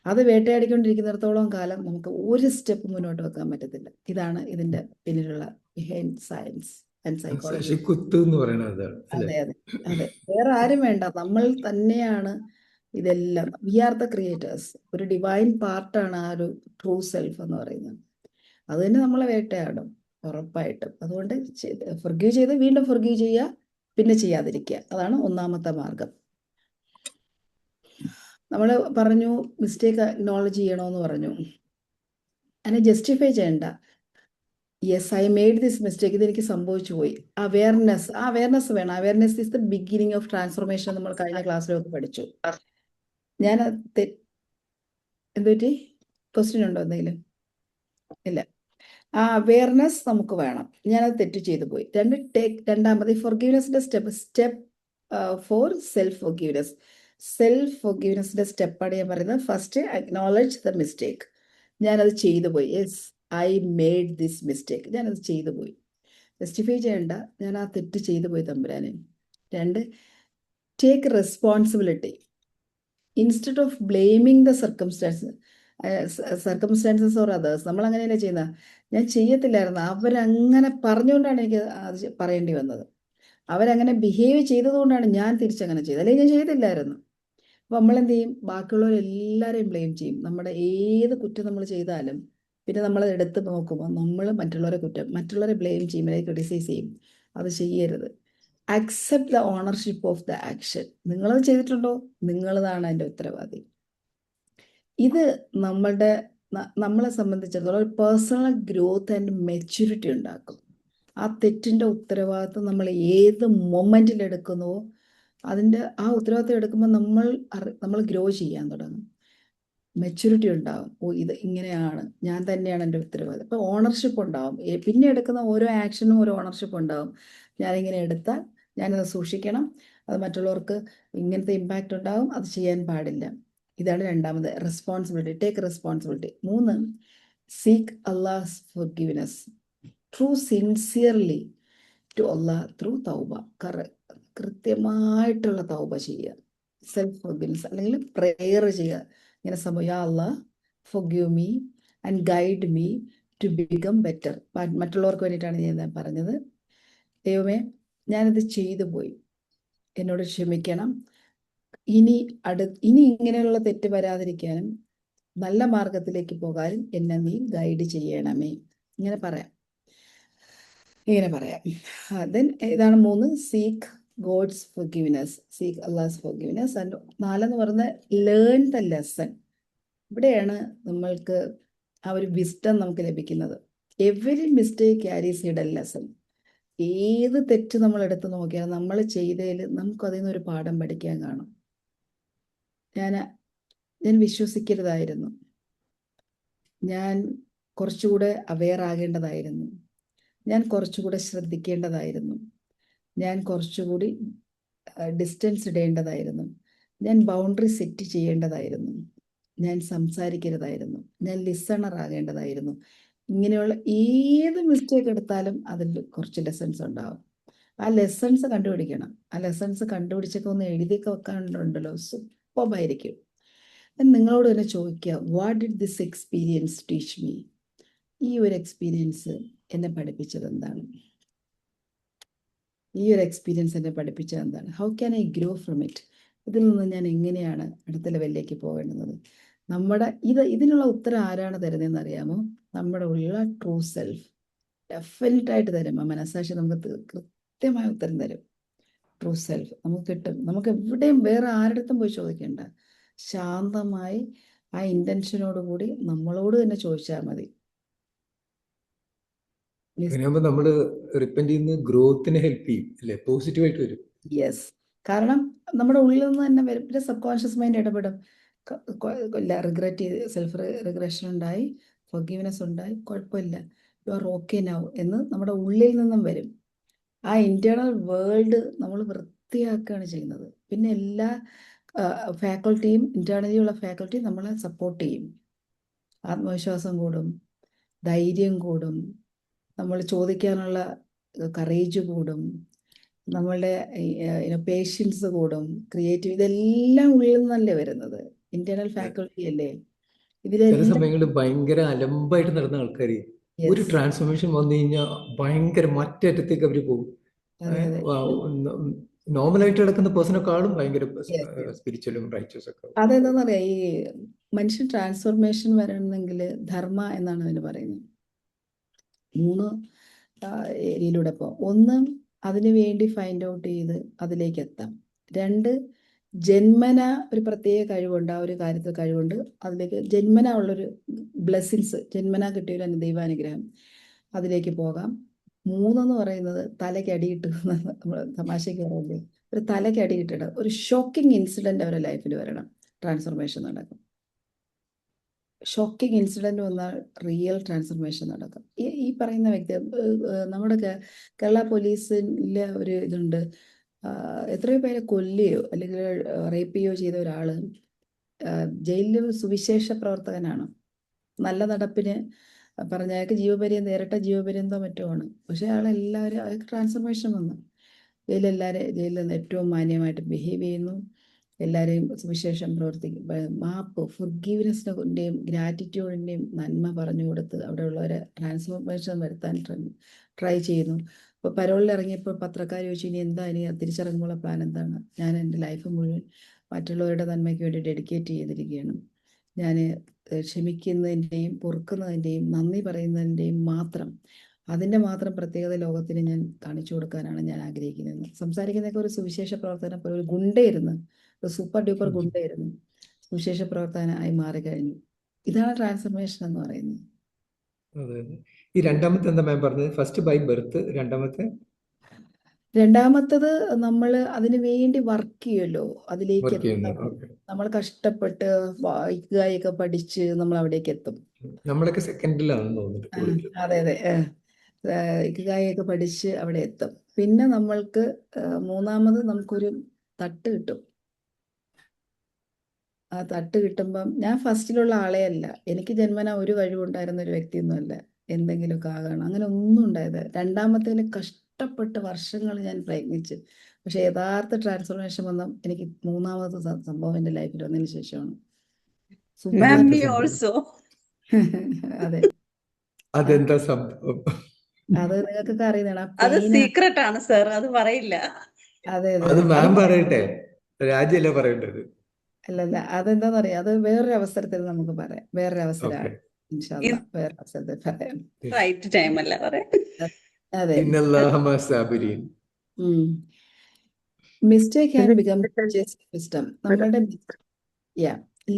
അത് വേട്ടയാടിക്കൊണ്ടിരിക്കുന്നിടത്തോളം കാലം നമുക്ക് ഒരു സ്റ്റെപ്പ് മുന്നോട്ട് വെക്കാൻ പറ്റത്തില്ല. ഇതാണ് ഇതിന്റെ പിന്നിലുള്ള ബിഹൈൻഡ് സയൻസ് ആൻഡ് സൈക്കോളജി. അതെ അതെ അതെ. വേറെ ആരും വേണ്ട, നമ്മൾ തന്നെയാണ് ഇതെല്ലാം. We are the creators. ഒരു ഡിവൈൻ പാർട്ടാണ് ആ ഒരു ട്രൂ സെൽഫ് എന്ന് പറയുന്നത്. അത് തന്നെ നമ്മളെ വേട്ടയാടും ഉറപ്പായിട്ടും. അതുകൊണ്ട് ഫൊർഗീവ് ചെയ്ത് വീണ്ടും ഫൊർഗീവ് ചെയ്യുക, പിന്നെ ചെയ്യാതിരിക്കുക. അതാണ് ഒന്നാമത്തെ മാർഗം. നമ്മൾ പറഞ്ഞു മിസ്റ്റേക്ക് അക്നോളജ് ചെയ്യണമെന്ന് പറഞ്ഞു. അതിനെ ജസ്റ്റിഫൈ ചെയ്യണ്ട. Yes, I made this mistake, ഇതെനിക്ക് സംഭവിച്ചു പോയി. അവയർനെസ് വേണം. Awareness is the beginning of transformation. നമ്മൾ കഴിഞ്ഞ ക്ലാസ്സിലൊക്കെ പഠിച്ചു. ഞാൻ എന്തുപറ്റി? ക്വസ്റ്റ്യൻ ഉണ്ടോ എന്തെങ്കിലും? ഇല്ല. ആ അവെയർനെസ് നമുക്ക് വേണം. ഞാനത് തെറ്റ് ചെയ്തു പോയി. രണ്ടാമത് ഫോർഗീവ്നെസിന്റെ സ്റ്റെപ്പ് ഫോർ സെൽഫ് ഫോർഗീവ്നെസ്. സെൽഫ് ഫോർഗീവ്നെസിന്റെ സ്റ്റെപ്പാണ് ഞാൻ പറയുന്നത്. First acknowledge the mistake. ഞാനത് ചെയ്തു പോയി. Yes, I made this mistake. ഞാനത് ചെയ്തു പോയി. ജസ്റ്റിഫൈ ചെയ്യണ്ട, ഞാൻ ആ തെറ്റ് ചെയ്തു പോയി തമ്പുരാനെ. 2, take responsibility. Instead of blaming the circumstances or others. നമ്മൾ അങ്ങനെയല്ലേ ചെയ്യുന്നത്. ഞാൻ ചെയ്യത്തില്ലായിരുന്നു, അവരങ്ങനെ പറഞ്ഞുകൊണ്ടാണ് എനിക്ക് അത് പറയേണ്ടി വന്നത്. അവരങ്ങനെ ബിഹേവ് ചെയ്തതുകൊണ്ടാണ് ഞാൻ തിരിച്ചങ്ങനെ ചെയ്തത്, അല്ലെങ്കിൽ ഞാൻ ചെയ്തില്ലായിരുന്നു. അപ്പം നമ്മളെന്ത് ചെയ്യും? ബാക്കിയുള്ളവരെല്ലാവരെയും ബ്ലെയിം ചെയ്യും. നമ്മുടെ ഏത് കുറ്റം നമ്മൾ ചെയ്താലും പിന്നെ നമ്മൾ എടുത്ത് നോക്കുമ്പോൾ നമ്മൾ മറ്റുള്ളവരെ ബ്ലെയിം ചെയ്യും, അല്ലെങ്കിൽ ക്രിട്ടിസൈസ് ചെയ്യും. അത് ചെയ്യരുത്. Accept the ownership of the action. നിങ്ങളത് ചെയ്തിട്ടുണ്ടോ? നിങ്ങളതാണ് അതിൻ്റെ ഉത്തരവാദി. ഇത് നമ്മളെ സംബന്ധിച്ചിടത്തോളം ഒരു പേഴ്സണൽ ഗ്രോത്ത് ആൻഡ് മെച്യൂരിറ്റി ഉണ്ടാക്കും. ആ തെറ്റിൻ്റെ ഉത്തരവാദിത്വം നമ്മൾ ഏത് മൊമെൻറ്റിൽ എടുക്കുന്നുവോ ആ ഉത്തരവാദിത്വം എടുക്കുമ്പോൾ നമ്മൾ ഗ്രോ ചെയ്യാൻ തുടങ്ങും. മെച്യൂരിറ്റി ഉണ്ടാവും. ഇത് ഇങ്ങനെയാണ്, ഞാൻ തന്നെയാണ് എൻ്റെ ഉത്തരവാദിത്വം. അപ്പോൾ ഓണർഷിപ്പ് ഉണ്ടാവും. പിന്നെ എടുക്കുന്ന ഓരോ ആക്ഷനും ഒരു ഓണർഷിപ്പ് ഉണ്ടാവും. ഞാനിങ്ങനെ എടുത്താൽ ഞാനത് സൂക്ഷിക്കണം, അത് മറ്റുള്ളവർക്ക് ഇങ്ങനത്തെ ഇമ്പാക്റ്റ് ഉണ്ടാവും, അത് ചെയ്യാൻ പാടില്ല. ഇതാണ് രണ്ടാമത്, responsibility. Take responsibility. 3, seek Allah's forgiveness true sincerely to Allah through തൗബ. കൃത്യമായിട്ടുള്ള തൗബ ചെയ്യുക. സെൽഫ് ഫോർഗിവ്നെസ് അല്ലെങ്കിൽ പ്രെയർ ചെയ്യുക. ഇങ്ങനെ യാ Allah forgive me and guide me to become better. മറ്റുള്ളവർക്ക് വേണ്ടിയിട്ടാണ് ഞാൻ പറഞ്ഞത്. ദൈവമേ, ഞാനിത് ചെയ്തു പോയി, എന്നോട് ക്ഷമിക്കണം. ഇനി ഇങ്ങനെയുള്ള തെറ്റ് വരാതിരിക്കാനും നല്ല മാർഗത്തിലേക്ക് പോകാനും എന്നെ നീ ഗൈഡ് ചെയ്യണമേ. ഇങ്ങനെ പറയാം. ദെൻ ഇതാണ് 3, seek God's forgiveness, seek Allah's forgiveness. And 4 എന്ന് പറയുന്നത് ലേൺ ദ ലെസൺ. ഇവിടെയാണ് നമ്മൾക്ക് ആ ഒരു വിസ്ഡം നമുക്ക് ലഭിക്കുന്നത്. Every mistake carries hidden lesson. ഏത് തെറ്റ് നമ്മൾ എടുത്ത് നോക്കിയാൽ നമ്മൾ ചെയ്തതിൽ നമുക്കതിൽ നിന്നൊരു പാഠം പഠിക്കാൻ കാണും. ഞാൻ വിശ്വസിക്കരുതായിരുന്നു, ഞാൻ കുറച്ചുകൂടെ അവെയർ ആകേണ്ടതായിരുന്നു, ഞാൻ കുറച്ചുകൂടെ ശ്രദ്ധിക്കേണ്ടതായിരുന്നു, ഞാൻ കുറച്ചുകൂടി ഡിസ്റ്റൻസ് ഇടേണ്ടതായിരുന്നു, ഞാൻ ബൗണ്ടറി സെറ്റ് ചെയ്യേണ്ടതായിരുന്നു, ഞാൻ സംസാരിക്കരുതായിരുന്നു, ഞാൻ ലിസണർ ആകേണ്ടതായിരുന്നു. ഇങ്ങനെയുള്ള ഏത് മിസ്റ്റേക്ക് എടുത്താലും അതിൽ കുറച്ച് ലെസൺസ് ഉണ്ടാവും. ആ ലെസൺസ് കണ്ടുപിടിക്കണം. ആ ലെസൺസ് കണ്ടുപിടിച്ചൊക്കെ ഒന്ന് എഴുതിയൊക്കെ വെക്കാനുണ്ടല്ലോ, സൂപ്പറായിരിക്കും. നിങ്ങളോട് തന്നെ ചോദിക്കുക, what did this experience teach me? ഈ ഒരു എക്സ്പീരിയൻസ് എന്നെ പഠിപ്പിച്ചത് എന്താണ്? How can I grow from it? ഇതിൽ നിന്ന് ഞാൻ എങ്ങനെയാണ് അടുത്ത ലെവലിലേക്ക് പോകേണ്ടത്? ഇതിനുള്ള ഉത്തരം ആരാണ് തരുന്നതെന്ന് അറിയാമോ? നമ്മുടെ ഉള്ള ട്രൂ സെൽഫ് ഡെഫിനറ്റായിട്ട് തരും. ആ മനസ്സാക്ഷി നമുക്ക് കൃത്യമായ ഉത്തരം തരും. ട്രൂ സെൽഫ് നമുക്ക് കിട്ടും. നമുക്ക് എവിടെയും വേറെ ആരുടെ പോയി ചോദിക്കേണ്ട. ശാന്തമായി ആ ഇൻറ്റൻഷനോടുകൂടി നമ്മളോട് തന്നെ ചോദിച്ചാൽ മതി. അങ്ങനെയാകുമ്പോൾ നമ്മൾ റിപ്പന്റ് ചെയ്യുന്ന ഗ്രോത്തിനെ ഹെൽപ്പ് ചെയ്യും അല്ലേ? പോസിറ്റീവായിട്ട് വരും. യെസ്, കാരണം നമ്മുടെ ഉള്ളിൽ നിന്ന് തന്നെ വരും. പിന്നെ സബ് കോൺഷ്യസ് മൈൻഡ് ഇടപെടും. റിഗ്രറ്റ് ചെയ്ത് സെൽഫ് റിഗ്രഷൻ ഉണ്ടായി, ഫോർഗീവ്നെസ് ഉണ്ടായി, കുഴപ്പമില്ല, യു ആർ ഓക്കെ നൗ എന്ന് നമ്മുടെ ഉള്ളിൽ നിന്നും വരും. ആ ഇന്റേണൽ വേൾഡ് നമ്മൾ വൃത്തിയാക്കുകയാണ് ചെയ്യുന്നത്. പിന്നെ എല്ലാ ഫാക്കൾട്ടിയും, ഇന്റേണലി ഉള്ള ഫാക്കൾട്ടി നമ്മളെ സപ്പോർട്ട് ചെയ്യും. ആത്മവിശ്വാസം കൂടും, ധൈര്യം കൂടും, നമ്മൾ ചോദിക്കാനുള്ള കറേജ് കൂടും, നമ്മളുടെ പേഷ്യൻസ് കൂടും, ക്രിയേറ്റീവ്, ഇതെല്ലാം ഉള്ളിൽ നിന്നല്ലേ വരുന്നത്. ഇന്റേണൽ ഫാക്കൾട്ടി അല്ലേ ചില ഇതിലെല്ലാം. സമയങ്ങളിൽ ഭയങ്കര അലമ്പായിട്ട് നടന്ന ആൾക്കാർ ഒരു ട്രാൻസ്ഫോർമേഷൻ വന്നു കഴിഞ്ഞാൽ ഭയങ്കര മറ്റേറ്റത്തേക്ക് അവർ പോകും. നോർമലായിട്ട് കിടക്കുന്ന പേഴ്സണെക്കാളും ഭയങ്കര സ്പിരിച്വലും റൈച്ചസും ഒക്കെ. അതെന്താന്ന് പറയാ, ഈ മനുഷ്യൻ ട്രാൻസ്ഫോർമേഷൻ വരണമെങ്കിൽ ധർമ്മ എന്നാണ് അതിന് പറയുന്നത്. 3 ഏരിയയിലൂടെ പോകാം. 1, അതിനു വേണ്ടി ഫൈൻഡ് ഔട്ട് ചെയ്ത് അതിലേക്ക് എത്താം. 2, ജന്മന ഒരു പ്രത്യേക കഴിവുണ്ട്, ആ ഒരു കാര്യത്തിൽ കഴിവുണ്ട്, അതിലേക്ക് ജന്മന ഉള്ളൊരു ബ്ലെസ്സിങ്സ്, ജന്മന കിട്ടിയൊരു ദൈവാനുഗ്രഹം, അതിലേക്ക് പോകാം. 3 എന്ന് പറയുന്നത് തലയ്ക്ക് അടിയിട്ട്, നമ്മൾ തമാശയ്ക്ക് പറയല്ലേ, ഒരു തലയ്ക്ക് അടിയിട്ടിട്ട് ഒരു ഷോക്കിംഗ് ഇൻസിഡന്റ് അവരുടെ ലൈഫിൽ വരണം, ട്രാൻസ്ഫോർമേഷൻ നടക്കും. ഷോക്കിംഗ് ഇൻസിഡന്റ് വന്നാൽ റിയൽ ട്രാൻസ്ഫർമേഷൻ നടക്കും. ഈ പറയുന്ന വ്യക്തി നമ്മുടെ കേരള പോലീസിലെ ഒരു ഇതുണ്ട്, എത്രയോ പേരെ കൊല്ലുകയോ അല്ലെങ്കിൽ റേപ്പ് ചെയ്യുകയോ ചെയ്ത ഒരാള് ജയിലിൽ സുവിശേഷ പ്രവർത്തകനാണ്. നല്ല നടപ്പിന് പറഞ്ഞ അയാൾക്ക് ജീവപര്യന്തം, ഇരട്ട ജീവപര്യന്തോ മറ്റോ ആണ്. പക്ഷെ അയാൾക്ക് ട്രാൻസ്ഫർമേഷൻ വന്നു. ജയിലിൽ നിന്ന് ഏറ്റവും മാന്യമായിട്ട് ബിഹേവ് ചെയ്യുന്നു, എല്ലാവരെയും സുവിശേഷം പ്രവർത്തിക്കും, മാപ്പ്, ഫൊർഗീവ്നെസ്സിൻ്റെയും ഗ്രാറ്റിറ്റ്യൂഡിൻ്റെയും നന്മ പറഞ്ഞു കൊടുത്ത് അവിടെയുള്ളവരെ ട്രാൻസ്ഫോർമേഷൻ വരുത്താൻ ട്രൈ ചെയ്യുന്നു. ഇപ്പോൾ പരോളിൽ ഇറങ്ങിയപ്പോൾ പത്രക്കാർ ചോദിച്ചു, ഇനി എന്താ, ഇനി തിരിച്ചിറങ്ങുമ്പോൾ പ്ലാൻ എന്താണ്? ഞാൻ എൻ്റെ ലൈഫ് മുഴുവൻ മറ്റുള്ളവരുടെ നന്മയ്ക്ക് വേണ്ടി ഡെഡിക്കേറ്റ് ചെയ്തിരിക്കുകയാണ്. ഞാൻ ക്ഷമിക്കുന്നതിൻ്റെയും പൊറുക്കുന്നതിൻ്റെയും നന്ദി പറയുന്നതിൻ്റെയും അതിൻ്റെ മാത്രം പ്രത്യേകത ലോകത്തിന് ഞാൻ കാണിച്ചു കൊടുക്കാനാണ് ഞാൻ ആഗ്രഹിക്കുന്നത്. സംസാരിക്കുന്നതൊക്കെ ഒരു സുവിശേഷ പ്രവർത്തനം പോലെ, ഒരു ഗുണ്ടയായിരുന്നു, ഒരു സൂപ്പർ ഡ്യൂപ്പർ ഗുണ്ടയായിരുന്നു, സുവിശേഷ പ്രവർത്തകനായി മാറിക്കഴിഞ്ഞു. ഇതാണ് ട്രാൻസ്ഫർമേഷൻ എന്ന് പറയുന്നത്. അതെ. ഈ രണ്ടാമത്തെ എന്താ മാം പറഞ്ഞത്? ഫസ്റ്റ് ബൈ ബർത്ത്, രണ്ടാമത്തത് നമ്മൾ അതിനു വേണ്ടി വർക്ക് ചെയ്യുമല്ലോ, അതിലേക്ക് വർക്ക് ചെയ്യുന്നത്. ഓക്കെ. നമ്മൾ കഷ്ടപ്പെട്ട് വായിക്കുകയൊക്കെ പഠിച്ച് നമ്മൾ അവിടേക്ക് എത്തും. നമ്മളൊക്കെ സെക്കൻഡിലാണെന്ന് തോന്നുന്നുണ്ട് കൂടുതൽ. അതെ അതെ, ഇക്കിഗായൊക്കെ പഠിച്ച് അവിടെ എത്തും. പിന്നെ നമ്മൾക്ക് മൂന്നാമത് നമുക്കൊരു തട്ട് കിട്ടും. ആ തട്ട് കിട്ടുമ്പം, ഞാൻ ഫസ്റ്റിലുള്ള ആളെ അല്ല, എനിക്ക് ജന്മന ഒരു കഴിവുണ്ടായിരുന്ന ഒരു വ്യക്തിയൊന്നുമല്ല, എന്തെങ്കിലുമൊക്കെ ആകണം അങ്ങനെ ഒന്നും ഉണ്ടായത്. രണ്ടാമത്തേന് കഷ്ടപ്പെട്ട് വർഷങ്ങൾ ഞാൻ പ്രയത്നിച്ച്, പക്ഷെ യഥാർത്ഥ ട്രാൻസ്ഫോർമേഷൻ വന്ന എനിക്ക് മൂന്നാമത്തെ സംഭവം എൻ്റെ ലൈഫിൽ വന്നതിന് ശേഷമാണ്. Ma'am, me also. അതെ, അതെന്താ സംഭവം? അത് നിങ്ങൾക്കൊക്കെ അറിയുന്നതാണ്. അത് സീക്രട്ട് ആണ് സർ, അത് പറയില്ല. അതെ അത് അതെ, മാം പറയട്ടെ, രാജ്യല്ലേ പറയേണ്ടത്. അല്ലല്ല, അതെന്താന്ന് അറിയാം, അത് വേറൊരു അവസരത്തിൽ നമുക്ക് പറയാം, വേറൊരു അവസരമാണ്. ഓക്കെ. ഇൻഷാല്ലാ വേറെ അവസരത്തിൽ പറയാം. റൈറ്റ് ടൈം അല്ല പറയാം. അതെ, ഇന്നല്ലാഹ മഅ സാബിരീൻ. Mistake and become system. നമ്മളുടെ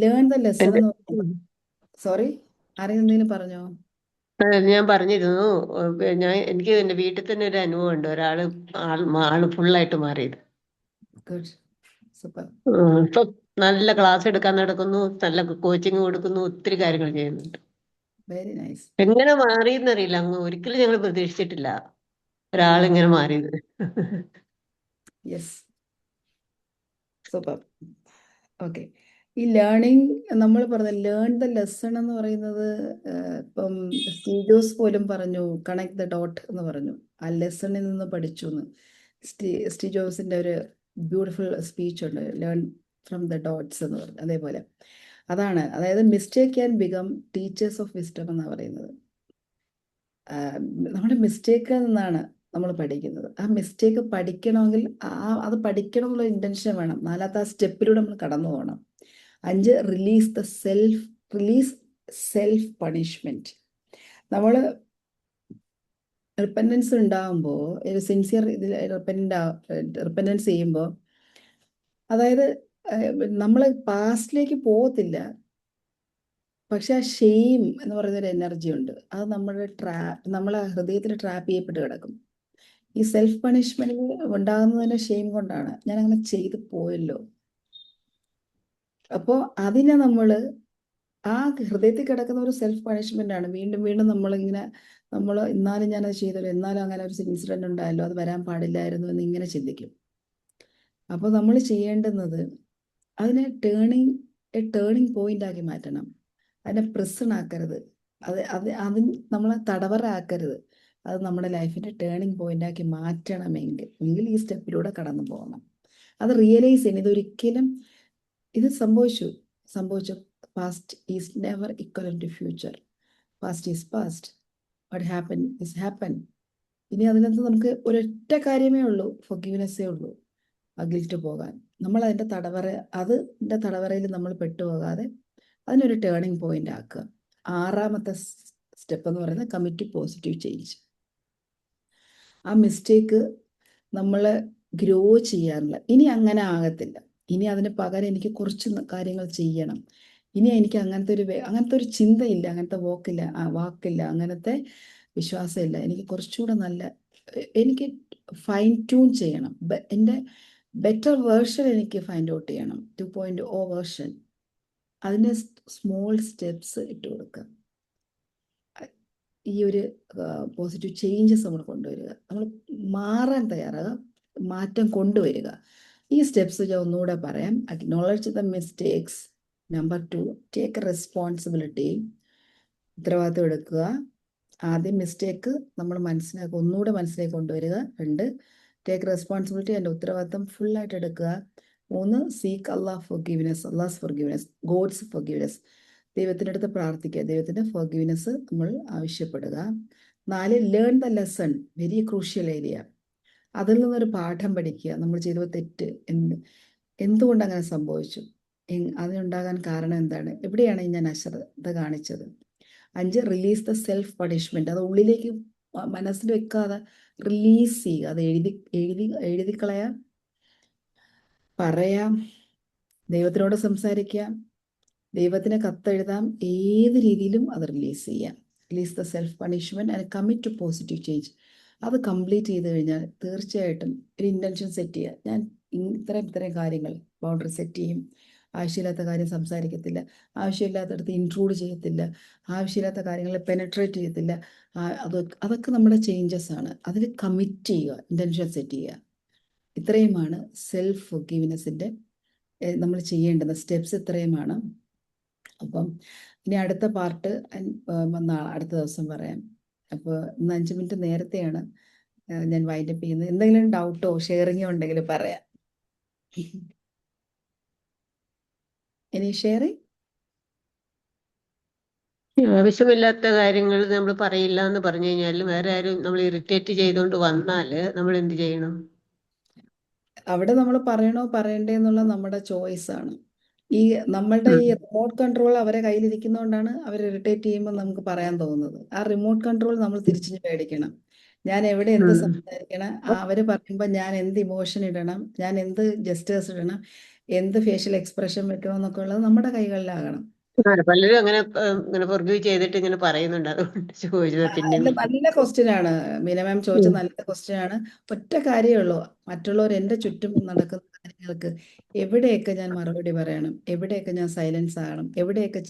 ലേൺ ദ ലെസൺ എന്ന് പറയുന്നത്. സോറി, ആരെങ്കിലും എന്തെങ്കിലും പറഞ്ഞോ? ഞാൻ പറഞ്ഞിരുന്നു, എനിക്ക് എന്റെ വീട്ടിൽ തന്നെ ഒരു അനുഭവം ഉണ്ട്, ആള് ഫുള്ളായിട്ട് മാറിയത്. Good, super. ഇപ്പൊ നല്ല ക്ലാസ് എടുക്കാൻ നടക്കുന്നു, നല്ല കോച്ചിങ് കൊടുക്കുന്നു, ഒത്തിരി കാര്യങ്ങൾ ചെയ്യുന്നുണ്ട്. Very nice. എങ്ങനെ മാറിയെന്നറിയില്ല, അങ്ങ് ഒരിക്കലും ഞങ്ങൾ പ്രതീക്ഷിച്ചിട്ടില്ല ഒരാളിങ്ങനെ മാറിയത്. Yes, super. ഓക്കെ, ഈ ലേണിംഗ് നമ്മൾ പറഞ്ഞ ലേൺ ദ ലെസൺ എന്ന് പറയുന്നത്, ഇപ്പം സ്റ്റീവ് ജോബ്സ് പോലും പറഞ്ഞു കണക്ട് ദ ഡോട്ട് എന്ന് പറഞ്ഞു, ആ ലെസണിൽ നിന്ന് പഠിച്ചു എന്ന്. സ്റ്റീവ് ജോബ്സിന്റെ ഒരു ബ്യൂട്ടിഫുൾ സ്പീച്ച് ഉണ്ട്, ലേൺ ഫ്രം ദ ഡോട്ട്സ് എന്ന് പറഞ്ഞു. അതേപോലെ അതാണ്, അതായത് mistake and become teachers of wisdom എന്നാണ് പറയുന്നത്. നമ്മുടെ മിസ്റ്റേക്കിൽ നിന്നാണ് നമ്മൾ പഠിക്കുന്നത്. ആ മിസ്റ്റേക്ക് പഠിക്കണമെങ്കിൽ അത് പഠിക്കണം എന്നുള്ള ഇന്റൻഷൻ വേണം. നാലാമത്തെ ആ സ്റ്റെപ്പിലൂടെ നമ്മൾ കടന്നു പോകണം. 5, റിലീസ് സെൽഫ് പണിഷ്മെന്റ്. നമ്മൾ റിപ്പൻഡൻസ് ഉണ്ടാകുമ്പോൾ, ഒരു സിൻസിയർ ഇതിൽ റിപ്പൻഡൻസ് ചെയ്യുമ്പോൾ, അതായത് നമ്മൾ പാസ്റ്റിലേക്ക് പോകത്തില്ല, പക്ഷെ ആ ഷെയിം എന്ന് പറയുന്നൊരു എനർജി ഉണ്ട്, അത് നമ്മളെ ഹൃദയത്തിൽ ട്രാപ്പ് ചെയ്യപ്പെട്ട് കിടക്കും. ഈ സെൽഫ് പണിഷ്മെന്റ് ഉണ്ടാകുന്നതിന് ഷെയിം കൊണ്ടാണ്, ഞാൻ അങ്ങനെ ചെയ്തു പോയല്ലോ. അപ്പോൾ അതിനെ ആ ഹൃദയത്തിൽ കിടക്കുന്ന ഒരു സെൽഫ് പണിഷ്മെന്റ് ആണ്. വീണ്ടും വീണ്ടും എന്നാലും ഞാനത് ചെയ്തല്ലോ, എന്നാലും അങ്ങനെ ഒരു ഇൻസിഡന്റ് ഉണ്ടായല്ലോ, അത് വരാൻ പാടില്ലായിരുന്നു എന്ന് ഇങ്ങനെ ചിന്തിക്കും. അപ്പോൾ നമ്മൾ ചെയ്യേണ്ടുന്നത് അതിനെ ടേണിംഗ് പോയിന്റ് ആക്കി മാറ്റണം. അതിനെ പ്രിസൺ ആക്കരുത്, അതിന് നമ്മളെ തടവറ ആക്കരുത്. അത് നമ്മുടെ ലൈഫിന്റെ ടേണിംഗ് പോയിന്റ് ആക്കി മാറ്റണമെങ്കിൽ ഈ സ്റ്റെപ്പിലൂടെ കടന്നു പോകണം. അത് റിയലൈസ് ചെയ്യണം, ഇതൊരിക്കലും ഇത് സംഭവിച്ചു. Past is never equivalent to future. Past is past, what happen is happen. ഇനി അതിനകത്ത് നമുക്ക് ഒരൊറ്റ കാര്യമേ ഉള്ളൂ, ഫൊർഗീവ്നെസ്സേ ഉള്ളൂ. ആ ഗിൽറ്റ് പോകാൻ നമ്മൾ അതിന്റെ തടവറയിൽ നമ്മൾ പെട്ടുപോകാതെ അതിനൊരു ടേണിംഗ് പോയിന്റ് ആക്കുക. 6ാമത്തെ സ്റ്റെപ്പ് എന്ന് പറയുന്നത് കമ്മിറ്റ് പോസിറ്റീവ് ചേഞ്ച്. ആ മിസ്റ്റേക്ക് നമ്മൾ ഗ്രോ ചെയ്യാറില്ല. ഇനി അങ്ങനെ ആകത്തില്ല. ഇനി അതിന് പകരം എനിക്ക് കുറച്ച് കാര്യങ്ങൾ ചെയ്യണം. ഇനി എനിക്ക് അങ്ങനത്തെ ഒരു ചിന്തയില്ല, അങ്ങനത്തെ വാക്കില്ല, അങ്ങനത്തെ വിശ്വാസമില്ല. എനിക്ക് കുറച്ചുകൂടെ എനിക്ക് ഫൈൻ ട്യൂൺ ചെയ്യണം. എൻ്റെ ബെറ്റർ വേർഷൻ എനിക്ക് ഫൈൻഡ് ഔട്ട് ചെയ്യണം. 2.0 വേർഷൻ. അതിന് സ്മോൾ സ്റ്റെപ്സ് ഇട്ട് കൊടുക്കുക. ഈ ഒരു പോസിറ്റീവ് ചേഞ്ചസ് നമ്മൾ കൊണ്ടുവരിക, നമ്മൾ മാറാൻ തയ്യാറാകുക, മാറ്റം കൊണ്ടുവരിക. ഈ സ്റ്റെപ്സ് ഞാൻ ഒന്നുകൂടെ പറയാം. Acknowledge the mistakes. Number 2, take responsibility. ഉത്തരവാദിത്വം എടുക്കുക. ആദ്യം മിസ്റ്റേക്ക് നമ്മൾ മനസ്സിലാക്കുക, ഒന്നുകൂടെ മനസ്സിലേക്ക് കൊണ്ടുവരിക. 2, ടേക്ക് റെസ്പോൺസിബിലിറ്റി, എൻ്റെ ഉത്തരവാദിത്വം ഫുള്ളായിട്ട് എടുക്കുക. 3, സീക്ക് അല്ലാഹ് ഫോർഗിവ്നെസ്, അല്ലാഹ്സ് ഫോർഗിവ്നെസ്, ഗോഡ്സ് ഫോർഗിവ്നെസ്. ദൈവത്തിൻ്റെ അടുത്ത് പ്രാർത്ഥിക്കുക, ദൈവത്തിൻ്റെ ഫോർഗിവ്നെസ് നമ്മൾ ആവശ്യപ്പെടുക. 4, learn the lesson, very crucial area. അതിൽ നിന്നൊരു പാഠം പഠിക്കുക. നമ്മൾ ചെയ്ത തെറ്റ് എന്തുകൊണ്ട് അങ്ങനെ സംഭവിച്ചു, അതിനുണ്ടാകാൻ കാരണം എന്താണ്, എവിടെയാണ് ഞാൻ അശ്രദ്ധ കാണിച്ചത്. 5, റിലീസ് ദ സെൽഫ് പണിഷ്മെന്റ്. അത് ഉള്ളിലേക്ക് മനസ്സിൽ വെക്കാതെ റിലീസ് ചെയ്യുക. അത് എഴുതി കളയാം, പറയാം, ദൈവത്തിനോട് സംസാരിക്കാം, ദൈവത്തിന് കത്തെഴുതാം, ഏത് രീതിയിലും അത് റിലീസ് ചെയ്യാം. Release the self punishment and commit to positive change. അത് കംപ്ലീറ്റ് ചെയ്ത് കഴിഞ്ഞാൽ തീർച്ചയായിട്ടും ഒരു ഇൻറ്റൻഷൻ സെറ്റ് ചെയ്യുക. ഞാൻ ഇത്രയും കാര്യങ്ങൾ ബൗണ്ടറി സെറ്റ് ചെയ്യും. ആവശ്യമില്ലാത്ത കാര്യം സംസാരിക്കത്തില്ല, ആവശ്യമില്ലാത്തടത്ത് ഇൻട്രൂഡ് ചെയ്യത്തില്ല, ആവശ്യമില്ലാത്ത കാര്യങ്ങൾ പെനട്രേറ്റ് ചെയ്യത്തില്ല. അതൊക്കെ നമ്മുടെ ചേഞ്ചസ് ആണ്. അതിൽ കമ്മിറ്റ് ചെയ്യുക, ഇൻറ്റൻഷൻ സെറ്റ് ചെയ്യുക. ഇത്രയുമാണ് സെൽഫ് ഫോർഗീവ്നെസ്സിൻ്റെ നമ്മൾ ചെയ്യേണ്ടുന്ന സ്റ്റെപ്സ്. ഇത്രയുമാണ്. അപ്പം ഇനി അടുത്ത പാർട്ട് അടുത്ത ദിവസം പറയാം. അപ്പോൾ ഇന്ന് 5 മിനിറ്റ് നേരത്തെയാണ് ഞാൻ വൈൻഡപ്പ് ചെയ്യുന്നത്. എന്തെങ്കിലും ഡൗട്ടോ ഷെയറിങ്ങോ ഉണ്ടെങ്കിൽ പറയാം. ഇനി ഷെയറിങ് ആവശ്യമില്ലാത്ത കാര്യങ്ങൾ നമ്മൾ പറയില്ല എന്ന് പറഞ്ഞു കഴിഞ്ഞാൽ വേറെ ആരും നമ്മൾ ഇറിറ്റേറ്റ് ചെയ്തുകൊണ്ട് വന്നാൽ നമ്മൾ എന്ത് ചെയ്യണം? അവിടെ നമ്മൾ പറയണോ പറയണ്ടേ എന്നുള്ള നമ്മുടെ ചോയ്സ് ആണ്. ഈ നമ്മളുടെ ഈ റിമോട്ട് കൺട്രോൾ അവരെ കയ്യിലിരിക്കുന്നതുകൊണ്ടാണ് അവർ ഇറിറ്റേറ്റ് ചെയ്യുമ്പോൾ നമുക്ക് പറയാൻ തോന്നുന്നത്. ആ റിമോട്ട് കൺട്രോൾ നമ്മൾ തിരിച്ചു മേടിക്കണം. ഞാൻ എവിടെ എന്ത് സംസാരിക്കണം, അവര് പറയുമ്പോൾ ഞാൻ എന്ത് ഇമോഷൻ ഇടണം, ഞാൻ എന്ത് ജസ്റ്റേഴ്സ് ഇടണം, എന്ത് ഫേഷ്യൽ എക്സ്പ്രഷൻ വെക്കണം എന്നൊക്കെ ഉള്ളത് നമ്മുടെ കൈകളിലാകണം. പലരും അങ്ങനെ ഫോർഗീവ് ചെയ്തിട്ട് ഇങ്ങനെ പറയുന്നുണ്ട്, അതുകൊണ്ട് ചോദിച്ചത്. പിന്നെ നല്ല ക്വസ്റ്റ്യൻ ആണ് മീന മാം ചോദിച്ച, നല്ല ക്വസ്റ്റ്യൻ ആണ്. ഒറ്റ കാര്യമേ ഉള്ളൂ, മറ്റുള്ളവർ എൻ്റെ ചുറ്റും നടക്കുന്ന കാര്യങ്ങൾക്ക് എവിടെയൊക്കെ ഞാൻ മറുപടി പറയണം, എവിടെയൊക്കെ ഞാൻ സൈലൻസ് ആകണം, എവിടെയൊക്കെ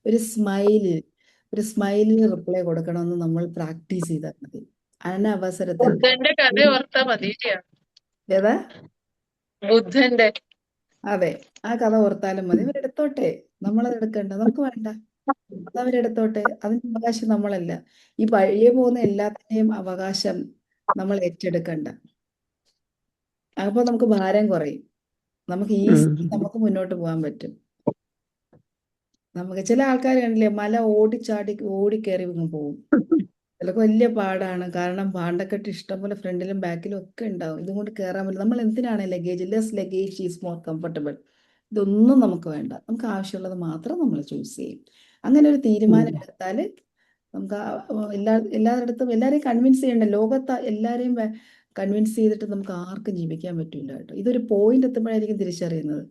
ഒരു സ്മൈലിന് റിപ്ലൈ കൊടുക്കണമെന്ന് നമ്മൾ പ്രാക്ടീസ് ചെയ്താൽ മതി. അനവസരത്തിൽ ബുദ്ധന്റെ കഥ ഓർത്താ മതിയില്ല. ഏതാ ബുദ്ധന്റെ അതെ, ആ കഥ ഓർത്താലും മതി. ഇവരെടുത്തോട്ടെ, നമ്മളത് എടുക്കണ്ട, നമുക്ക് വേണ്ട, അതവരെടുത്തോട്ടെ. അതിന്റെ അവകാശം നമ്മളല്ല. ഈ വഴിയെ പോകുന്ന എല്ലാത്തിന്റെയും അവകാശം നമ്മൾ ഏറ്റെടുക്കണ്ട. അപ്പൊ നമുക്ക് ഭാരം കുറയും, നമുക്ക് ഈസി നമുക്ക് മുന്നോട്ട് പോകാൻ പറ്റും. നമുക്ക് ചില ആൾക്കാർ കണ്ടില്ലേ, മല ഓടിക്കയറി പോകും. ചിലർക്ക് വലിയ പാടാണ്, കാരണം പാണ്ടക്കെട്ട് ഇഷ്ടംപോലെ ഫ്രണ്ടിലും ബാക്കിലും ഒക്കെ ഉണ്ടാവും. ഇതും കൊണ്ട് കയറാൻ പറ്റില്ല. നമ്മൾ എന്തിനാണ് luggage, less luggage is more comfortable. ഇതൊന്നും നമുക്ക് വേണ്ട, നമുക്ക് ആവശ്യമുള്ളത് മാത്രം നമ്മൾ ചൂസ് ചെയ്യും. അങ്ങനെ ഒരു തീരുമാനം എടുത്താൽ നമുക്ക് എല്ലാവരുടെയും കൺവിൻസ് ചെയ്യണ്ട. ലോകത്ത് എല്ലാവരെയും കൺവിൻസ് ചെയ്തിട്ട് നമുക്ക് ആർക്കും ജീവിക്കാൻ പറ്റില്ല കേട്ടോ. ഇതൊരു പോയിന്റ് എത്തുമ്പോഴായിരിക്കും തിരിച്ചറിയുന്നത്,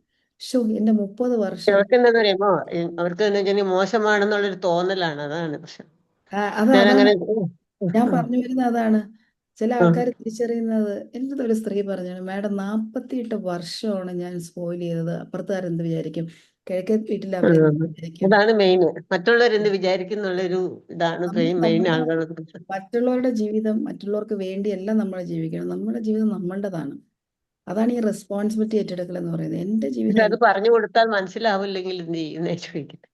എന്റെ 30 വർഷം അവർക്ക് എന്താ പറയുമ്പോ അവർക്ക് എന്താ വെച്ചാൽ മോശമാണെന്നുള്ളൊരു തോന്നലാണ്. അതാണ് പ്രശ്നം. ഞാൻ പറഞ്ഞു വരുന്നത് അതാണ്. ചില ആൾക്കാർ തിരിച്ചറിയുന്നത്, എൻ്റെ ഒരു സ്ത്രീ പറഞ്ഞു, മാഡം 48 വർഷമാണ് ഞാൻ സ്പോയിൽ ചെയ്തത്, അപ്പുറത്തുകാരെന്ത് വിചാരിക്കും, കിഴക്കേ വീട്ടിൽ അവർ അതാണ് മെയിൻ. മറ്റുള്ളവരെന്ത് വിചാരിക്കുന്നുള്ളൊരു ഇതാണ് മെയിൻ ആളുകൾക്ക്. മറ്റുള്ളവരുടെ ജീവിതം മറ്റുള്ളവർക്ക് വേണ്ടിയല്ല നമ്മൾ ജീവിക്കണം. നമ്മുടെ ജീവിതം നമ്മളുടേതാണ്. അതാണ് ഈ റെസ്പോൺസിബിലിറ്റി ഏറ്റെടുക്കൽ എന്ന് പറയുന്നത്. എൻ്റെ ജീവിതം അത് പറഞ്ഞു കൊടുത്താൽ മനസ്സിലാവില്ലെങ്കിൽ എന്ത് ചെയ്യുന്നേ ചോദിക്കുന്നത്.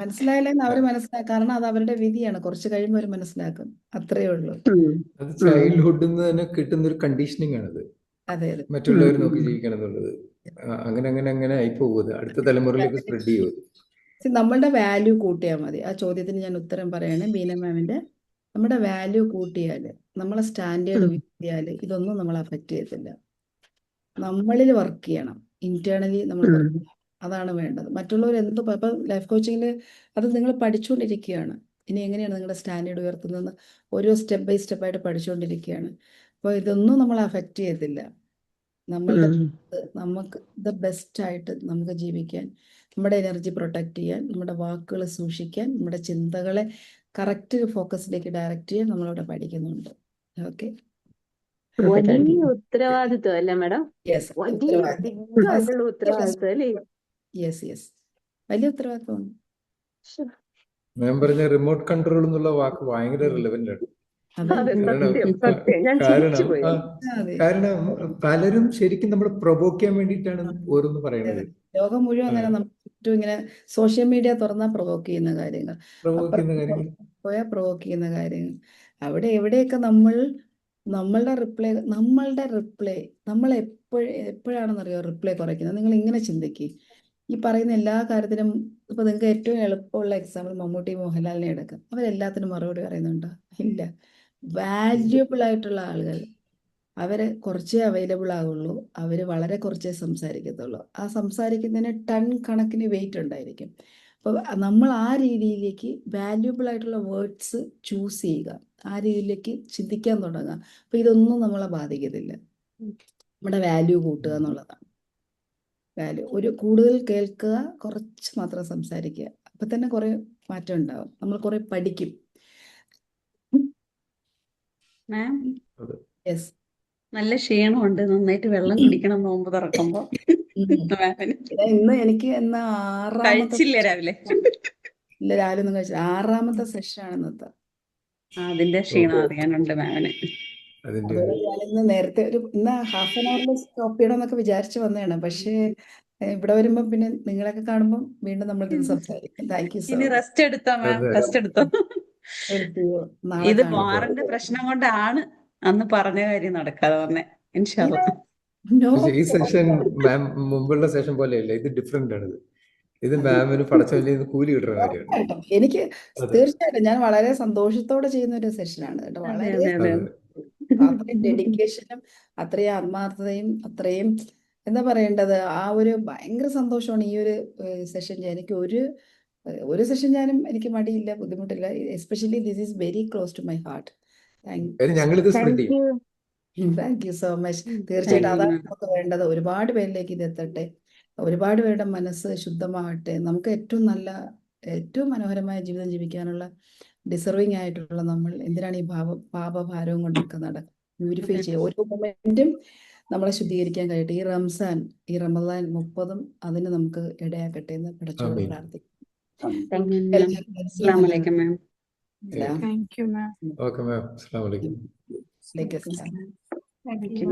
മനസ്സിലായില്ലെന്ന് അവര് മനസ്സിലാക്കും, കാരണം അത് അവരുടെ വിധിയാണ്. കുറച്ച് കഴിയുമ്പോൾ അവർ മനസ്സിലാക്കും, അത്രേ ഉള്ളൂ. അത് ചൈൽഡ്ഹുഡിൽ നിന്ന് തന്നെ കിട്ടുന്ന ഒരു കണ്ടീഷനിങ് ആണത്. അതെ, മറ്റുള്ളവർ നോക്കി ജീവിക്കണം എന്നുള്ളത് അങ്ങനെ അങ്ങനെ അങ്ങനെ ആയി പോകുന്നത്, അടുത്ത തലമുറയിലേക്ക് സ്പ്രെഡ് ചെയ്യുന്നത്. നമ്മളുടെ വാല്യൂ കൂട്ടിയാൽ മതി. ആ ചോദ്യത്തിന് ഞാൻ ഉത്തരം പറയണേ ബീന മാമിന്റെ. നമ്മുടെ വാല്യൂ കൂട്ടിയാല്, നമ്മളെ സ്റ്റാൻഡേർഡ് ഉയർത്തിയാല് ഇതൊന്നും നമ്മളെ അഫക്റ്റ് ചെയ്യത്തില്ല. നമ്മളിൽ വർക്ക് ചെയ്യണം, ഇന്റേണലി നമ്മൾ വർക്ക് ചെയ്യണം. അതാണ് വേണ്ടത്. മറ്റുള്ളവർ എന്ത് ഇപ്പൊ ലൈഫ് കോച്ചിങ്ങിൽ അത് നിങ്ങൾ പഠിച്ചുകൊണ്ടിരിക്കുകയാണ്. ഇനി എങ്ങനെയാണ് നിങ്ങളുടെ സ്റ്റാൻഡേർഡ് ഉയർത്തുന്നതെന്ന് ഓരോ സ്റ്റെപ്പ് ബൈ സ്റ്റെപ്പ് ആയിട്ട് പഠിച്ചുകൊണ്ടിരിക്കുകയാണ്. അപ്പോൾ ഇതൊന്നും നമ്മളെ അഫക്റ്റ് ചെയ്യത്തില്ല. നമുക്ക് ദ ബെസ്റ്റ് ആയിട്ട് നമുക്ക് ജീവിക്കാൻ, നമ്മുടെ എനർജി പ്രൊട്ടക്ട് ചെയ്യാൻ, നമ്മുടെ വാക്കുകൾ സൂക്ഷിക്കാൻ, നമ്മുടെ ചിന്തകളെ കറക്റ്റ് ഫോക്കസിലേക്ക് ഡയറക്റ്റ് ചെയ്യാൻ നമ്മളിവിടെ പഠിക്കുന്നുണ്ട്. ഓക്കെ, വലിയ ഉത്തരവാദിത്വം അല്ലേ മാഡം? യെസ്, വലിയ ഉത്തരവാദിത്വം അല്ലേ? യെസ്. വലിയ ഉത്തരവാദിത്വമാണ്. ഞാൻ പറഞ്ഞ റിമോട്ട് കൺട്രോൾ എന്നുള്ള വാക്ക് ഭയങ്കര റിലവന്റ് ആണ്. അതെ കാരണം അതെ കാരണം പലരും ശരിക്കും നമ്മൾ പ്രൊവോക്ക് ചെയ്യാൻ വേണ്ടിയിട്ടാണ് ഓരോന്ന് പറയണത്. ലോകം മുഴുവൻ അങ്ങനെ നമുക്ക് ചുറ്റും ഇങ്ങനെ സോഷ്യൽ മീഡിയ തുറന്നാൽ പ്രൊവോക്ക് ചെയ്യുന്ന കാര്യങ്ങൾ, പ്രൊവോക്ക് ചെയ്യുന്ന കാര്യങ്ങൾ. പോയാൽ പ്രൊവോക്ക് ചെയ്യുന്ന കാര്യങ്ങൾ, അവിടെ എവിടെയൊക്കെ നമ്മളുടെ റിപ്ലൈ നമ്മൾ എപ്പോഴാണെന്നറിയോ റിപ്ലൈ കുറയ്ക്കുന്നത്? നിങ്ങൾ ഇങ്ങനെ ചിന്തിക്കുക, ഈ പറയുന്ന എല്ലാ കാര്യത്തിനും ഇപ്പൊ നിങ്ങൾക്ക് ഏറ്റവും എളുപ്പമുള്ള എക്സാമ്പിൾ മമ്മൂട്ടി മോഹൻലാലിനെ എടുക്കാം. അവരെല്ലാത്തിനും മറുപടി പറയുന്നുണ്ടോ? ഇല്ല. വാല്യുബിൾ ആയിട്ടുള്ള ആളുകൾ അവര് കുറച്ചേ അവൈലബിൾ ആകുള്ളൂ, അവര് വളരെ കുറച്ചേ സംസാരിക്കത്തുള്ളൂ. ആ സംസാരിക്കുന്നതിന് ടൺ കണക്കിന് വെയിറ്റ് ഉണ്ടായിരിക്കും. അപ്പോൾ നമ്മൾ ആ രീതിയിലേക്ക് വാല്യുബിൾ ആയിട്ടുള്ള വേർഡ്സ് ചൂസ് ചെയ്യുക, ആ രീതിയിലേക്ക് ചിന്തിക്കാൻ തുടങ്ങുക. അപ്പൊ ഇതൊന്നും നമ്മളെ ബാധിക്കത്തില്ല. നമ്മുടെ വാല്യൂ കൂട്ടുക എന്നുള്ളതാണ്. വാല്യൂ കൂടുതൽ കേൾക്കുക, കുറച്ച് മാത്രം സംസാരിക്കുക. അപ്പൊ തന്നെ കുറെ മാറ്റം ഉണ്ടാവും, നമ്മൾ കുറെ പഠിക്കും. Ma'am yes. നല്ല ക്ഷീണമുണ്ട്, നന്നായിട്ട് വെള്ളം കുടിക്കണം നോമ്പ് തുറക്കുമ്പോ. മാമിന് ഇന്ന് എനിക്ക് കഴിച്ചില്ലേ രാവിലെ? ഇല്ല, രാവിലെ ഒന്നും കഴിച്ചില്ല. 6ാമത്തെ സെഷനാണ് ഇന്നത്തെ. അതിന്റെ ക്ഷീണം അറിയാനുണ്ട് മാമിന്. അതുപോലെ ഞാനിന്ന് നേരത്തെ ഇന്ന് ഹാഫ് ആൻ അവറിൽ സ്റ്റോപ്പ് ചെയ്യണമെന്നൊക്കെ വിചാരിച്ചു വന്നതാണ്. പക്ഷേ ഇവിടെ വരുമ്പോ പിന്നെ നിങ്ങളൊക്കെ കാണുമ്പോൾ വീണ്ടും നമ്മൾ സംസാരിക്കും. താങ്ക് യു സോ ഇനി റെസ്റ്റ് എടുത്തോ മാം, റെസ്റ്റ് എടുത്തോ. നാളെ ഇത് കാണാം. വാറന്റെ പ്രശ്നം കൊണ്ടാണ് അന്ന് പറഞ്ഞ കാര്യം നടക്കാതെ വന്നേ. ഇൻഷാ അല്ലാ. No. ഈ സെഷൻ മാം മുമ്പുള്ള സെഷൻ പോലെയല്ല, ഇത് ഡിഫറെന്റ് ആണ്. ഇത് മാമിന് പടച്ചവനിൽ കൂലി കിട്ടുന്ന കാര്യമാണ്. എനിക്ക് തീർച്ചയായിട്ടും ഞാൻ വളരെ സന്തോഷത്തോടെ ചെയ്യുന്ന ഒരു സെഷനാണ് കേട്ടോ. അതെ വളരെ അതെ അതെ. അത്രയും ഡെഡിക്കേഷനും അത്രയും ആത്മാർത്ഥതയും അത്രയും എന്താ പറയേണ്ടത്, ആ ഒരു ഭയങ്കര സന്തോഷമാണ് ഈ ഒരു സെഷൻ. എനിക്ക് ഒരു സെഷൻ എനിക്ക് മടിയില്ല, ബുദ്ധിമുട്ടില്ല. Especially this is very close to my heart. ഞങ്ങളിത് സ്പ്രെഡ് ചെയ്യും. Thank you so much. തീർച്ചയായിട്ടും അതാണ് നമുക്ക് വേണ്ടത്. ഒരുപാട് പേരിലേക്ക് ഇത് എത്തട്ടെ, ഒരുപാട് പേരുടെ മനസ്സ് ശുദ്ധമാകട്ടെ. നമുക്ക് ഏറ്റവും മനോഹരമായ ജീവിതം ജീവിക്കാനുള്ള ഡിസർവിങ് ആയിട്ടുള്ള നമ്മൾ എന്തിനാണ് ഈ പാപഭാരവും കൊണ്ടൊക്കെ പ്യൂരിഫൈ ചെയ്യുക? ഓരോ മൊമെന്റും നമ്മളെ ശുദ്ധീകരിക്കാൻ കഴിയട്ടെ. ഈ റമദാൻ 30 അതിന് നമുക്ക് ഇടയാക്കട്ടെ എന്ന് പടച്ചോട് പ്രാർത്ഥിക്കും. അസ്സലാമു അലൈക്കും ma'am. Thank you ma'am. Okay ma'am, അസ്സലാമു അലൈക്കും. Like a star. Thank you.